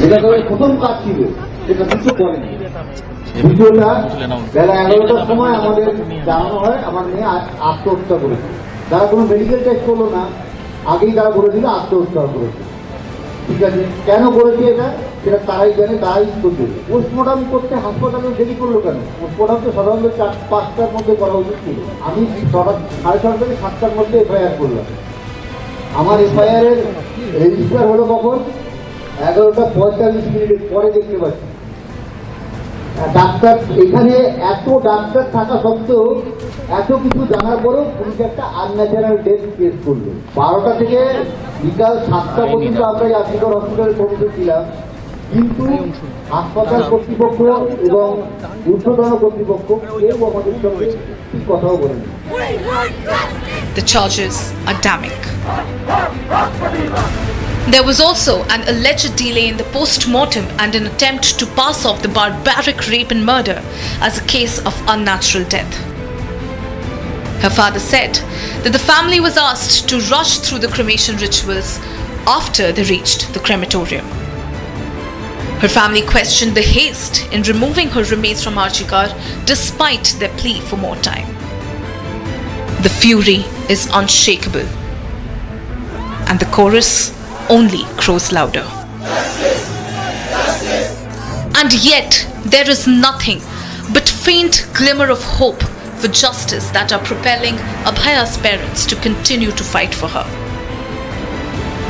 [SPEAKER 16] এটা তো প্রথম কাজ ছিল, সেটা কিছু করেনি। দ্বিতীয়টা, বেলা 11টার সময় আমাদের জানানো হয় আমার মেয়ে আত্মহত্যা করেছে। তারা কোনো মেডিকেল টেস্ট করলো না, আগেই তারা বলেছিল আত্মহত্যা করেছে। ঠিক আছে, কেন করেছে এটা সেটা তারাই জানে, তারাই করবে। পোস্টমর্টম করতে হাসপাতালে দেরি করলো কেন? পোস্টমর্টম তো সাধারণত 4-5টার মধ্যে করা উচিত ছিল। আমি 6:30 থেকে 7টার মধ্যে এফআইআর করলাম। আমার এফআইআর এর রেজিস্টার হলো কখন? 11:45 পরে দেখতে পাচ্ছি। ডাক্তার এখানে এত ডাক্তার থাকা সত্ত্বেও এত কিছু জানার পরেও পুলিশ একটা আনন্যাচারাল ডেথ কেস করলো। 12টা থেকে বিকাল 7টা পর্যন্ত আমরা আর্জিকর হসপিটালে পৌঁছে ছিলাম, কিন্তু হাসপাতাল কর্তৃপক্ষ এবং ঊর্ধ্বতন কর্তৃপক্ষ কেউ আমাদের সঙ্গে ঠিক কথাও বলেনি।
[SPEAKER 15] The charges are damning. There was also an alleged delay in the post-mortem and an attempt to pass off the barbaric rape and murder as a case of unnatural death. Her father said that the family was asked to rush through the cremation rituals after they reached the crematorium. Her family questioned the haste in removing her remains from Archikar despite their plea for more time. The fury is unshakable, and the chorus only grows louder. And yet, there is nothing but faint glimmer of hope for justice that are propelling Abhaya's parents to continue to fight for her.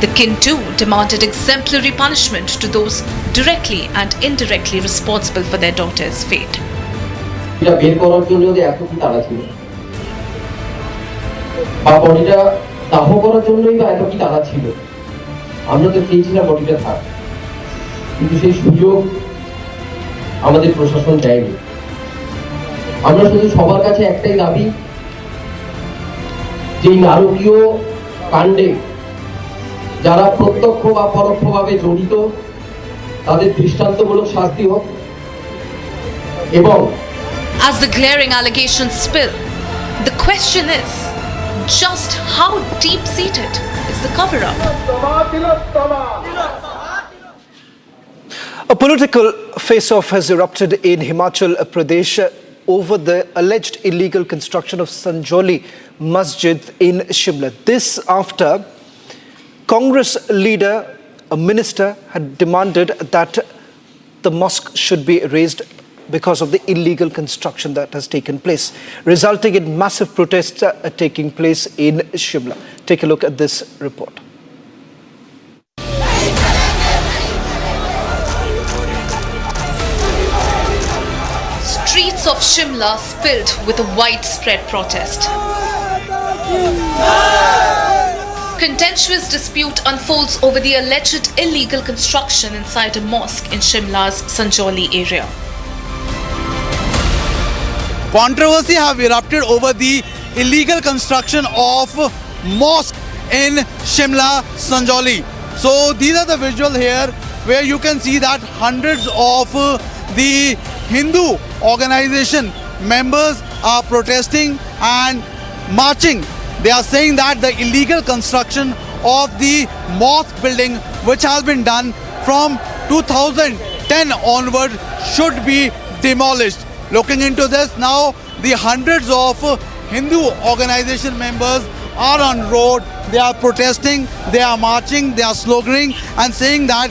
[SPEAKER 15] The kin too demanded exemplary punishment to those directly and indirectly responsible for their daughter's fate.
[SPEAKER 17] আমরা তো চেয়েছিলাম বডিটা থাক, কিন্তু সেই সুযোগ আমাদের প্রশাসন দেয়নি। আমরা শুধু সবার কাছে একটাই দাবি, যে নারকীয় কাণ্ডে যারা প্রত্যক্ষ বা পরোক্ষভাবে জড়িত তাদের দৃষ্টান্তমূলক শাস্তি হোক এবং
[SPEAKER 15] As the glaring allegations spill, the question is, just how deep-seated is the cover-up?
[SPEAKER 6] A political face-off has erupted in Himachal Pradesh over the alleged illegal construction of Sanjoli Masjid in Shimla. This after Congress leader, a minister, had demanded that the mosque should be razed because of the illegal construction that has taken place, resulting in massive protests taking place in Shimla. Take a look at this report.
[SPEAKER 15] Streets of Shimla filled with a widespread protest. Contentious dispute unfolds over the alleged illegal construction inside a mosque in Shimla's Sanjoli area.
[SPEAKER 18] Controversy have erupted over the illegal construction of mosque in Shimla, Sanjoli. So these are the visuals here where you can see that hundreds of the Hindu organization members are protesting and marching. They are saying that the illegal construction of the mosque building, which has been done from 2010 onward, should be demolished. Looking into this now, the hundreds of Hindu organization members are on road. They are protesting, they are marching, they are sloganing and saying that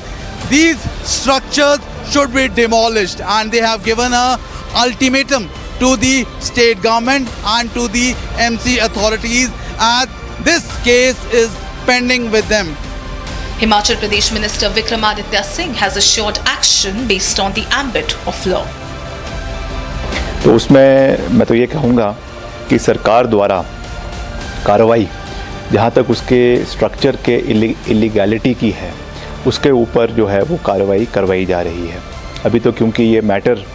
[SPEAKER 18] these structures should be demolished, and they have given a ultimatum to the state government and to the MC authorities as this case is pending with them.
[SPEAKER 15] Himachal Pradesh Minister Vikramaditya Singh has assured action based on the ambit of law.
[SPEAKER 19] तो उसमें मैं तो ये कहूँगा कि सरकार द्वारा कार्रवाई जहाँ तक उसके स्ट्रक्चर के इलीगैलिटी की है उसके ऊपर जो है वो कार्रवाई करवाई जा रही है। अभी तो क्योंकि ये मैटर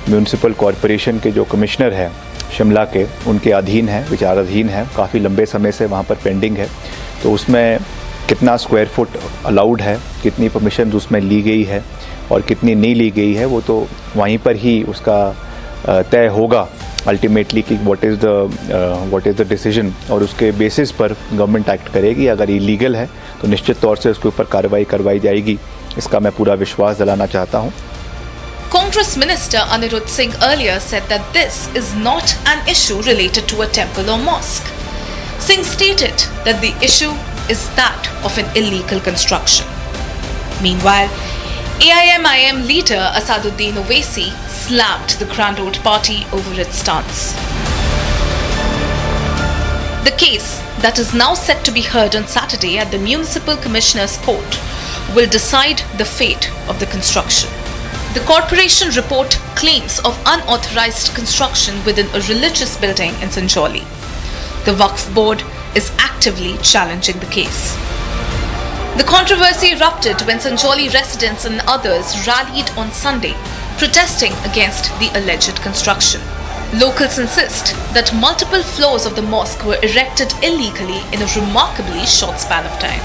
[SPEAKER 19] म्यूनिसिपल कॉरपोरेशन के जो कमिश्नर है शिमला के, उनके अधीन है, विचाराधीन है, काफ़ी लंबे समय से वहाँ पर पेंडिंग है, तो उसमें कितना स्क्वायर फुट अलाउड है, कितनी परमिशन उसमें ली गई है और कितनी नहीं ली गई है, वो तो वहीं पर ही उसका तय होगा अल्टीमेटली कि व्हाट इज़ द डिसीजन, और उसके बेसिस पर गवर्नमेंट एक्ट करेगी। अगर इलीगल है तो निश्चित तौर से उसके ऊपर कार्रवाई करवाई जाएगी, इसका मैं पूरा विश्वास दिलाना चाहता हूँ।
[SPEAKER 15] Congress Minister Anirudh Singh earlier said that this is not an issue related to a temple or mosque. Singh stated that the issue is that of an illegal construction. Meanwhile, AIMIM leader Asaduddin Owaisi slammed the Grand Old Party over its stance. The case that is now set to be heard on Saturday at the Municipal Commissioner's Court will decide the fate of the construction. The corporation report claims of unauthorized construction within a religious building in Sanjoli. The Waqf board is actively challenging the case. The controversy erupted when Sanjoli residents and others rallied on Sunday, protesting against the alleged construction. Locals insist that multiple floors of the mosque were erected illegally in a remarkably short span of time.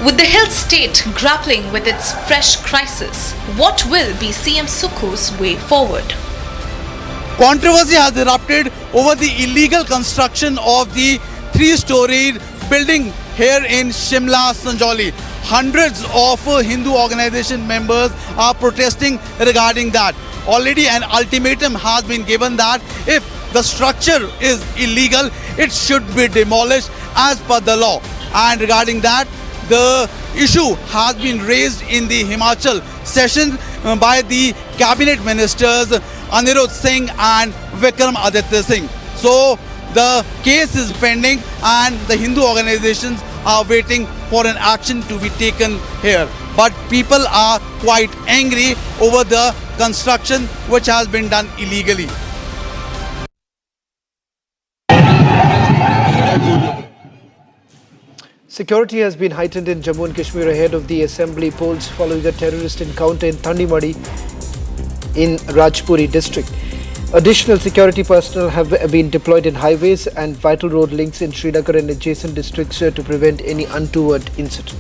[SPEAKER 15] With the hill state grappling with its fresh crisis, what will be CM Sukhu's way forward?
[SPEAKER 18] Controversy has erupted over the illegal construction of the 3-storied building here in Shimla, Sanjauli. Hundreds of Hindu organization members are protesting regarding that. Already an ultimatum has been given that if the structure is illegal, it should be demolished as per the law. And regarding that, the issue has been raised in the Himachal session by the cabinet ministers Anirudh Singh and Vikram Aditya Singh. So the case is pending and the Hindu organizations are waiting for an action to be taken here. But people are quite angry over the construction which has been done illegally.
[SPEAKER 6] Security has been heightened in Jammu and Kashmir ahead of the assembly polls following a terrorist encounter in Thandimadi in Rajpuri district. Additional security personnel have been deployed in highways and vital road links in Srinagar and adjacent districts to prevent any untoward incident.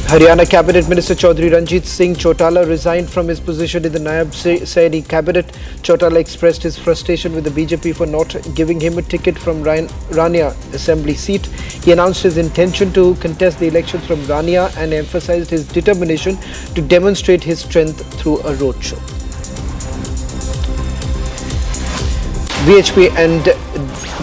[SPEAKER 6] Haryana Cabinet Minister Chaudhry Ranjit Singh Chotala resigned from his position in the Nayab Saini cabinet. Chotala expressed his frustration with the BJP for not giving him a ticket from Rania assembly seat. He announced his intention to contest the elections from Rania and emphasized his determination to demonstrate his strength through a roadshow. VHP and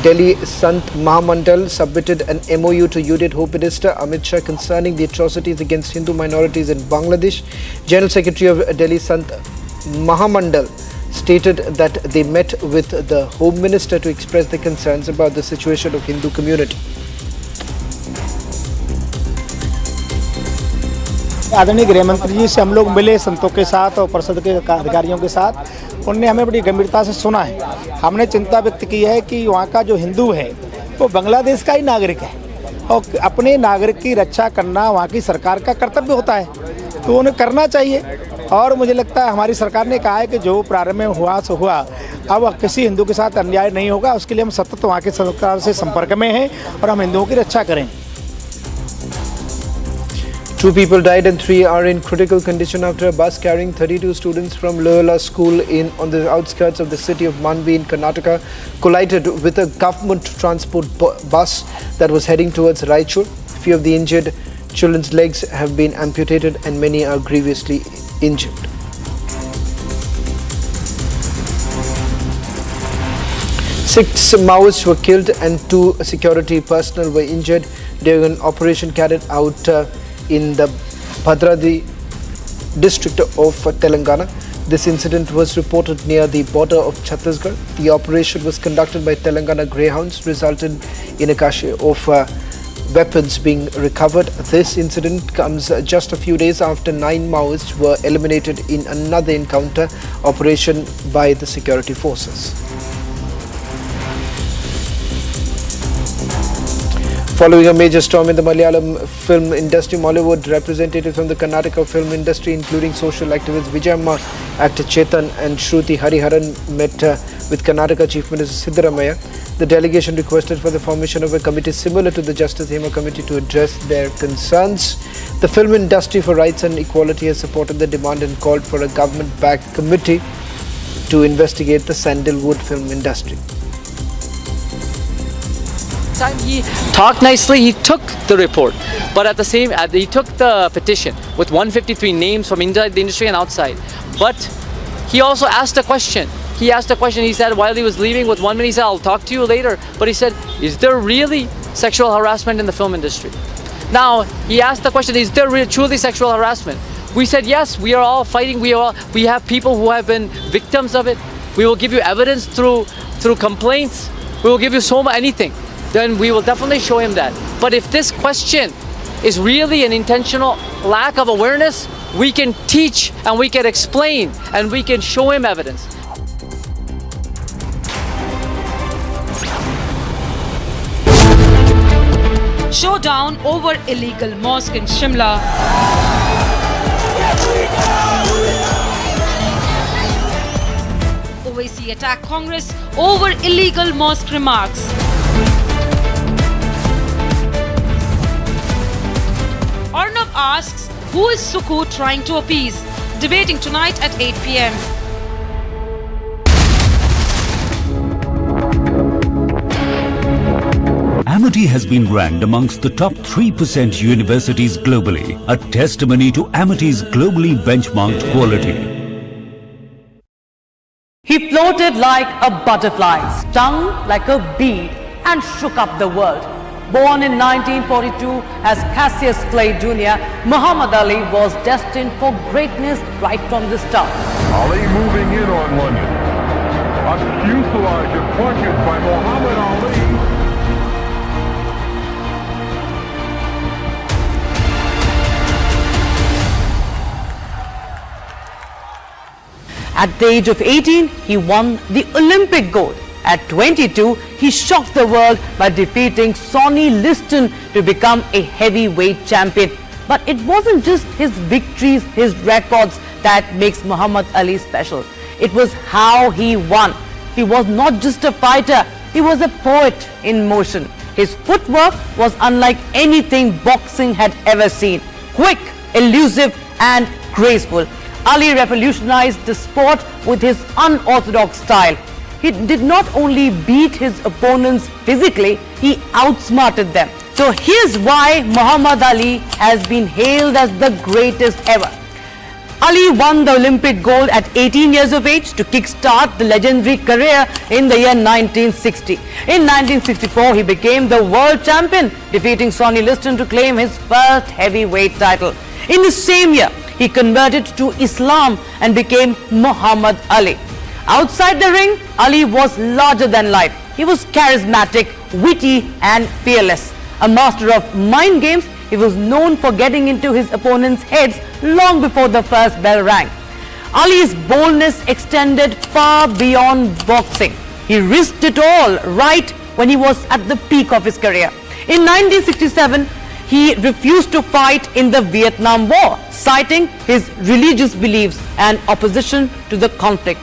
[SPEAKER 6] Delhi Sant Mahamandal submitted an MOU to Union Home Minister Amit Shah concerning the atrocities against Hindu minorities in Bangladesh. General Secretary of Delhi Sant Mahamandal stated that they met with the Home Minister to express their concerns about the situation of Hindu community.
[SPEAKER 20] आदरणीय गृह मंत्री जी से हम लोग मिले संतों के साथ और परिषद के अधिकारियों के साथ। उन्होंने हमें बड़ी गंभीरता से सुना है। हमने चिंता व्यक्त की है कि वहाँ का जो हिंदू है वो बांग्लादेश का ही नागरिक है और अपने नागरिक की रक्षा करना वहाँ की सरकार का कर्तव्य होता है, तो उन्हें करना चाहिए। और मुझे लगता है हमारी सरकार ने कहा है कि जो प्रारंभ में हुआ सो हुआ, अब किसी हिंदू के साथ अन्याय नहीं होगा। उसके लिए हम सतत वहाँ की सरकार से संपर्क में हैं और हम हिंदुओं की रक्षा करें।
[SPEAKER 6] 2 people died and 3 are in critical condition after a bus carrying 32 students from Loyola School on the outskirts of the city of Manvi in Karnataka collided with a government transport bus that was heading towards Raichur. Few of the injured children's legs have been amputated and many are grievously injured. Six Maoists were killed and 2 security personnel were injured during an operation carried out in the Bhadradi district of Telangana. This incident was reported near the border of Chhattisgarh. The operation was conducted by Telangana Greyhounds, resulted in a cache of weapons being recovered. This incident comes just a few days after 9 Maoists were eliminated in another encounter operation by the security forces. Following a major storm in the Malayalam film industry, Mollywood representatives from the Karnataka film industry, including social activist Vijayamma, actor Chetan and Shruti Hariharan met with Karnataka Chief Minister Siddaramaiah. The delegation requested for the formation of a committee similar to the Justice Hema Committee to address their concerns. The Film Industry for Rights and Equality has supported the demand and called for a government-backed committee to investigate the Sandalwood film industry.
[SPEAKER 21] Time he talked nicely, he took the report, but at the same he took the petition with 153 names from inside the industry and outside. But he also asked a question. He said while he was leaving with 1 minute, he said, I'll talk to you later. But he said, is there really sexual harassment in the film industry? Now, he asked the question, is there truly sexual harassment? We said, yes, we are all fighting. We have people who have been victims of it. We will give you evidence through complaints. We will give you anything. Then we will definitely show him that. But if this question is really an intentional lack of awareness, we can teach and we can explain and we can show him evidence.
[SPEAKER 12] Showdown over illegal mosque in Shimla. Owaisi attack Congress over illegal mosque remarks. Arnav asks, who is Sukhu trying to appease? Debating tonight at 8 p.m.
[SPEAKER 10] Amity has been ranked amongst the top 3% universities globally, a testimony to Amity's globally benchmarked quality.
[SPEAKER 2] He floated like a butterfly, stung like a bee, and shook up the world. Born in 1942 as Cassius Clay Jr., Muhammad Ali was destined for greatness right from the start.
[SPEAKER 11] Ali moving in on London. A fuselage of punches by Muhammad Ali.
[SPEAKER 2] At the age of 18, he won the Olympic gold. At 22, he shocked the world by defeating Sonny Liston to become a heavyweight champion. But it wasn't just his victories, his records that makes Muhammad Ali special. It was how he won. He was not just a fighter, he was a poet in motion. His footwork was unlike anything boxing had ever seen. Quick, elusive and graceful. Ali revolutionized the sport with his unorthodox style. He did not only beat his opponents physically, he outsmarted them. So here's why Muhammad Ali has been hailed as the greatest ever. Ali won the Olympic gold at 18 years of age to kickstart the legendary career in the year 1960. In 1964, he became the world champion, defeating Sonny Liston to claim his first heavyweight title. In the same year, he converted to Islam and became Muhammad Ali. Outside the ring, Ali was larger than life. He was charismatic, witty and fearless. A master of mind games, he was known for getting into his opponents' heads long before the first bell rang. Ali's boldness extended far beyond boxing. He risked it all right when he was at the peak of his career. In 1967, he refused to fight in the Vietnam War, citing his religious beliefs and opposition to the conflict.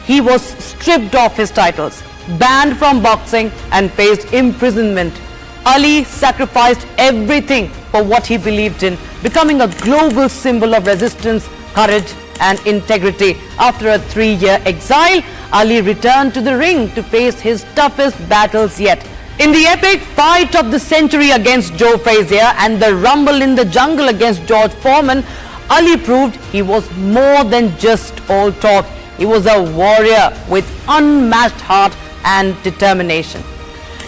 [SPEAKER 2] He was stripped of his titles, banned from boxing and faced imprisonment. Ali sacrificed everything for what he believed in, becoming a global symbol of resistance, courage and integrity. After a 3-year exile, Ali returned to the ring to face his toughest battles yet. In the epic fight of the century against Joe Frazier and the rumble in the jungle against George Foreman, Ali proved he was more than just all talk. He was a warrior with unmatched heart and determination.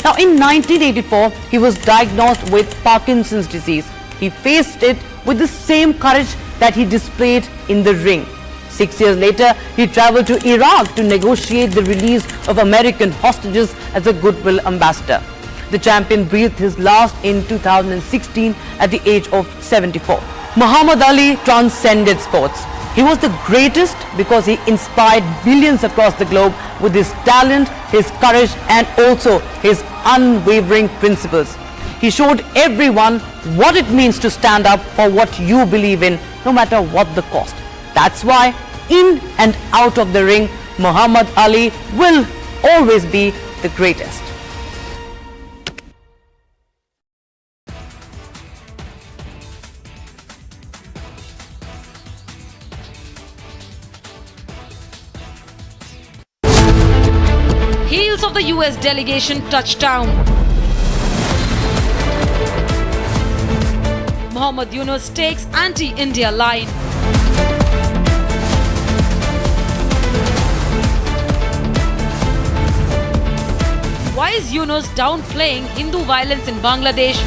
[SPEAKER 2] Now, in 1984, he was diagnosed with Parkinson's disease. He faced it with the same courage that he displayed in the ring. 6 years later, he traveled to Iraq to negotiate the release of American hostages as a goodwill ambassador. The champion breathed his last in 2016 at the age of 74. Muhammad Ali transcended sports. He was the greatest because he inspired billions across the globe with his talent, his courage and also his unwavering principles. He showed everyone what it means to stand up for what you believe in, no matter what the cost. That's why, in and out of the ring, Muhammad Ali will always be the greatest.
[SPEAKER 12] Heels of the US delegation touchdown. Muhammad Yunus takes anti-India line. Why is Yunus downplaying Hindu violence in Bangladesh?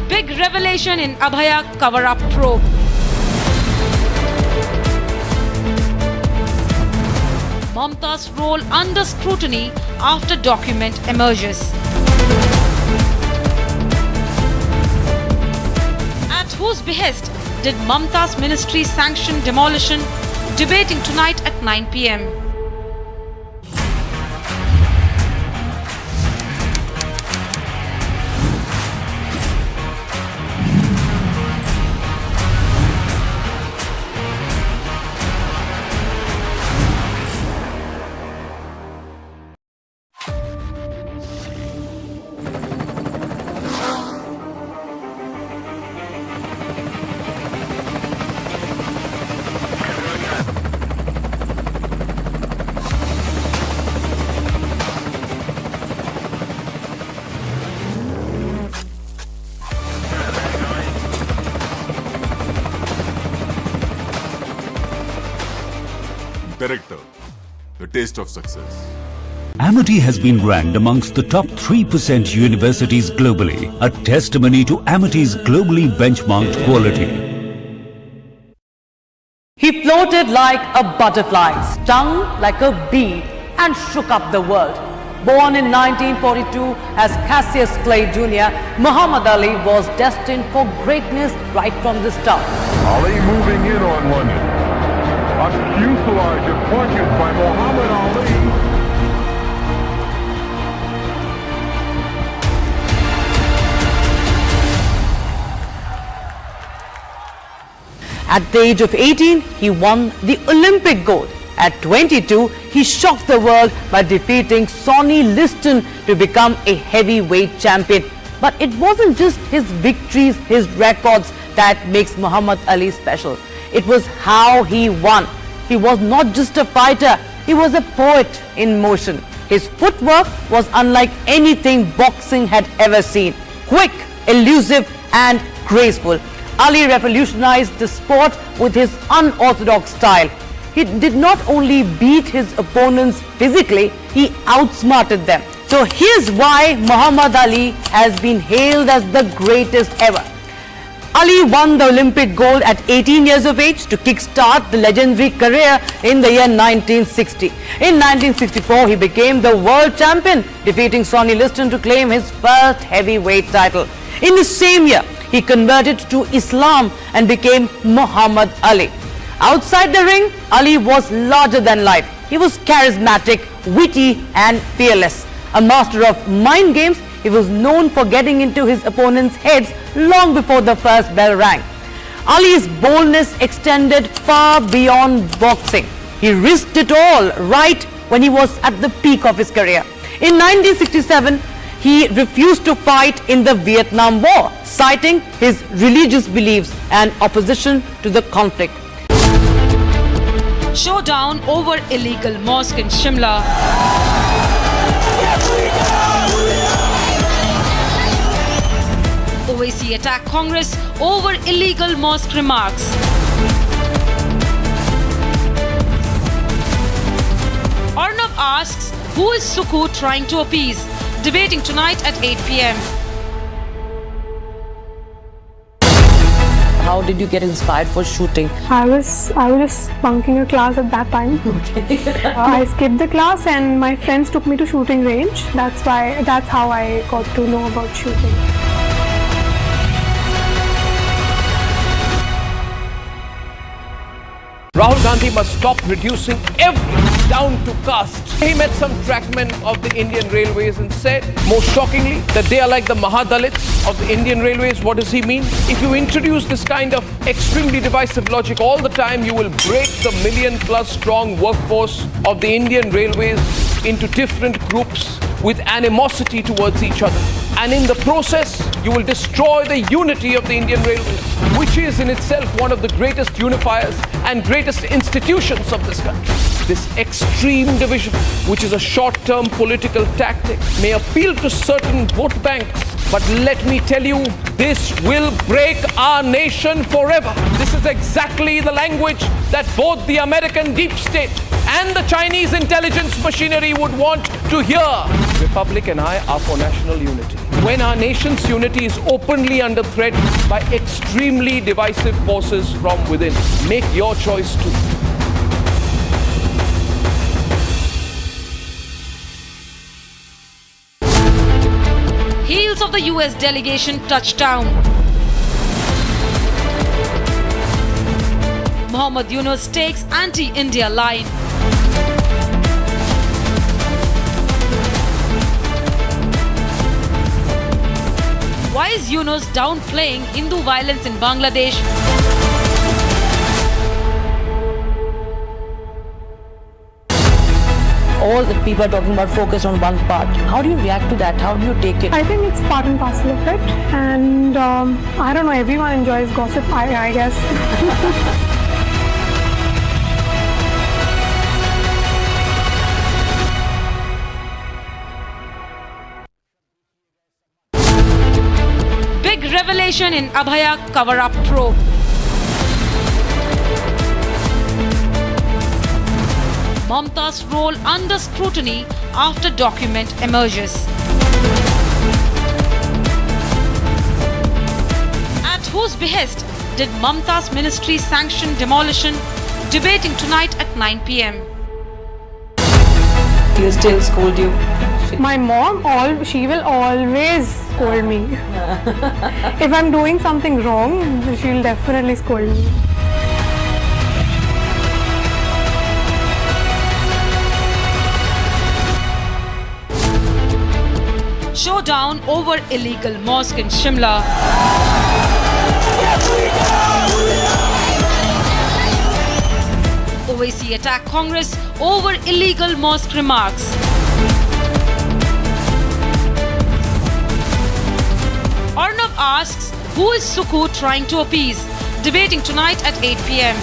[SPEAKER 12] Big revelation in Abhaya cover-up probe. Mamta's role under scrutiny after document emerges. At whose behest did Mamta's ministry sanction demolition? Debating tonight at 9 p.m.
[SPEAKER 11] character, the taste of success.
[SPEAKER 10] Amity has been ranked amongst the top 3% universities globally, a testimony to Amity's globally benchmarked quality.
[SPEAKER 2] He floated like a butterfly, stung like a bee, and shook up the world. Born in 1942 as Cassius Clay Jr., Muhammad Ali was destined for greatness right from the start.
[SPEAKER 11] Ali moving in on London. A fuselage of punches by Muhammad Ali.
[SPEAKER 2] At the age of 18, he won the Olympic gold. At 22, he shocked the world by defeating Sonny Liston to become a heavyweight champion. But it wasn't just his victories, his records that makes Muhammad Ali special. It was how he won. He was not just a fighter, he was a poet in motion. His footwork was unlike anything boxing had ever seen. Quick, elusive and graceful. Ali revolutionized the sport with his unorthodox style. He did not only beat his opponents physically, he outsmarted them. So here's why Muhammad Ali has been hailed as the greatest ever. Ali won the Olympic gold at 18 years of age to kickstart the legendary career in the year 1960. In 1964, he became the world champion, defeating Sonny Liston to claim his first heavyweight title. In the same year, he converted to Islam and became Muhammad Ali. Outside the ring, Ali was larger than life. He was charismatic, witty and fearless. A master of mind games, he was known for getting into his opponents' heads long before the first bell rang. Ali's boldness extended far beyond boxing. He risked it all right when he was at the peak of his career. In 1967, he refused to fight in the Vietnam War, citing his religious beliefs and opposition to the conflict.
[SPEAKER 12] Showdown over illegal mosque in Shimla. Owaisi attack Congress over illegal mosque remarks. Arnav asks, who is Suku trying to appease? Debating tonight at 8 p.m.
[SPEAKER 2] How did you get inspired for shooting?
[SPEAKER 5] I was just bunking a class at that time. Okay. I skipped the class and my friends took me to shooting range. That's how I got to know about shooting.
[SPEAKER 4] Rahul Gandhi must stop reducing everything down to caste. He met some trackmen of the Indian Railways and said, most shockingly, that they are like the Mahadalits of the Indian Railways. What does he mean? If you introduce this kind of extremely divisive logic all the time, you will break the million-plus strong workforce of the Indian Railways into different groups with animosity towards each other. And in the process, you will destroy the unity of the Indian Railways, which is in itself one of the greatest unifiers and greatest institutions of this country. This extreme division, which is a short-term political tactic, may appeal to certain vote banks, but let me tell you, this will break our nation forever. This is exactly the language that both the American deep state and the Chinese intelligence machinery would want to hear. Republic and I are for national unity. When our nation's unity is openly under threat by extremely divisive forces from within, make your choice too.
[SPEAKER 12] Heels of the US delegation touchdown. Muhammad Yunus takes anti-India line. Why is Yunus downplaying Hindu violence in Bangladesh?
[SPEAKER 2] All the people are talking about focus on one part. How do you react to that? How do you take it?
[SPEAKER 5] I think it's part and parcel of it. And I don't know, everyone enjoys gossip, I guess.
[SPEAKER 12] Big revelation in Abhaya cover-up probe. Mamta's role under scrutiny after document emerges. At whose behest did Mamta's ministry sanction demolition? Debating tonight at 9 p.m.
[SPEAKER 2] Do you still scold you?
[SPEAKER 5] My mom, she will always scold me. If I'm doing something wrong, she'll definitely scold me.
[SPEAKER 12] Showdown over illegal mosque in Shimla. Owaisi attack Congress over illegal mosque remarks. Arnav asks, who is Suku trying to appease? Debating tonight at 8 p.m.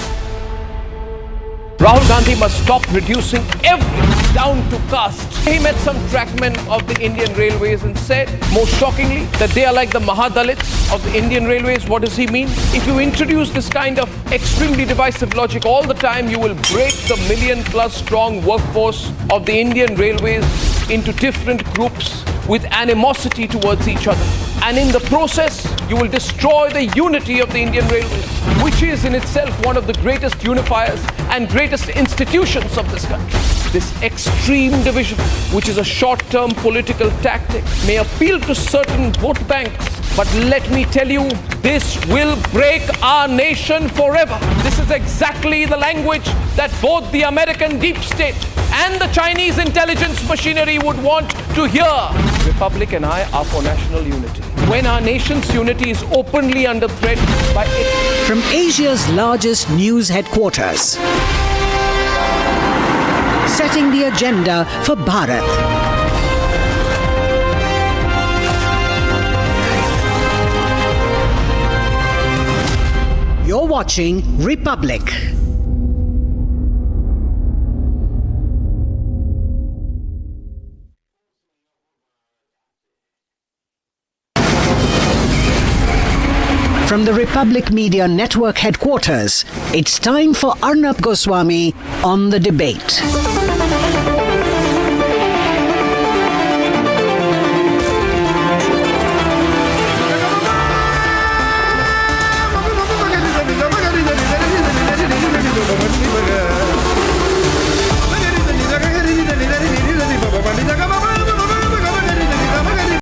[SPEAKER 4] Rahul Gandhi must stop reducing everything down to caste. He met some trackmen of the Indian Railways and said, most shockingly, that they are like the Mahadalits of the Indian Railways. What does he mean? If you introduce this kind of extremely divisive logic all the time, you will break the million-plus strong workforce of the Indian Railways into different groups with animosity towards each other. And in the process, you will destroy the unity of the Indian Railways, which is in itself one of the greatest unifiers and greatest institutions of this country. This extreme division, which is a short-term political tactic, may appeal to certain vote banks, but let me tell you, this will break our nation forever. This is exactly the language that both the American deep state and the Chinese intelligence machinery would want to hear. Republic and I are for national unity. When our nation's unity is openly under threat by...
[SPEAKER 13] From Asia's largest news headquarters, setting the agenda for Bharat. You're watching Republic. From the Republic Media Network headquarters, it's time for Arnab Goswami on The Debate.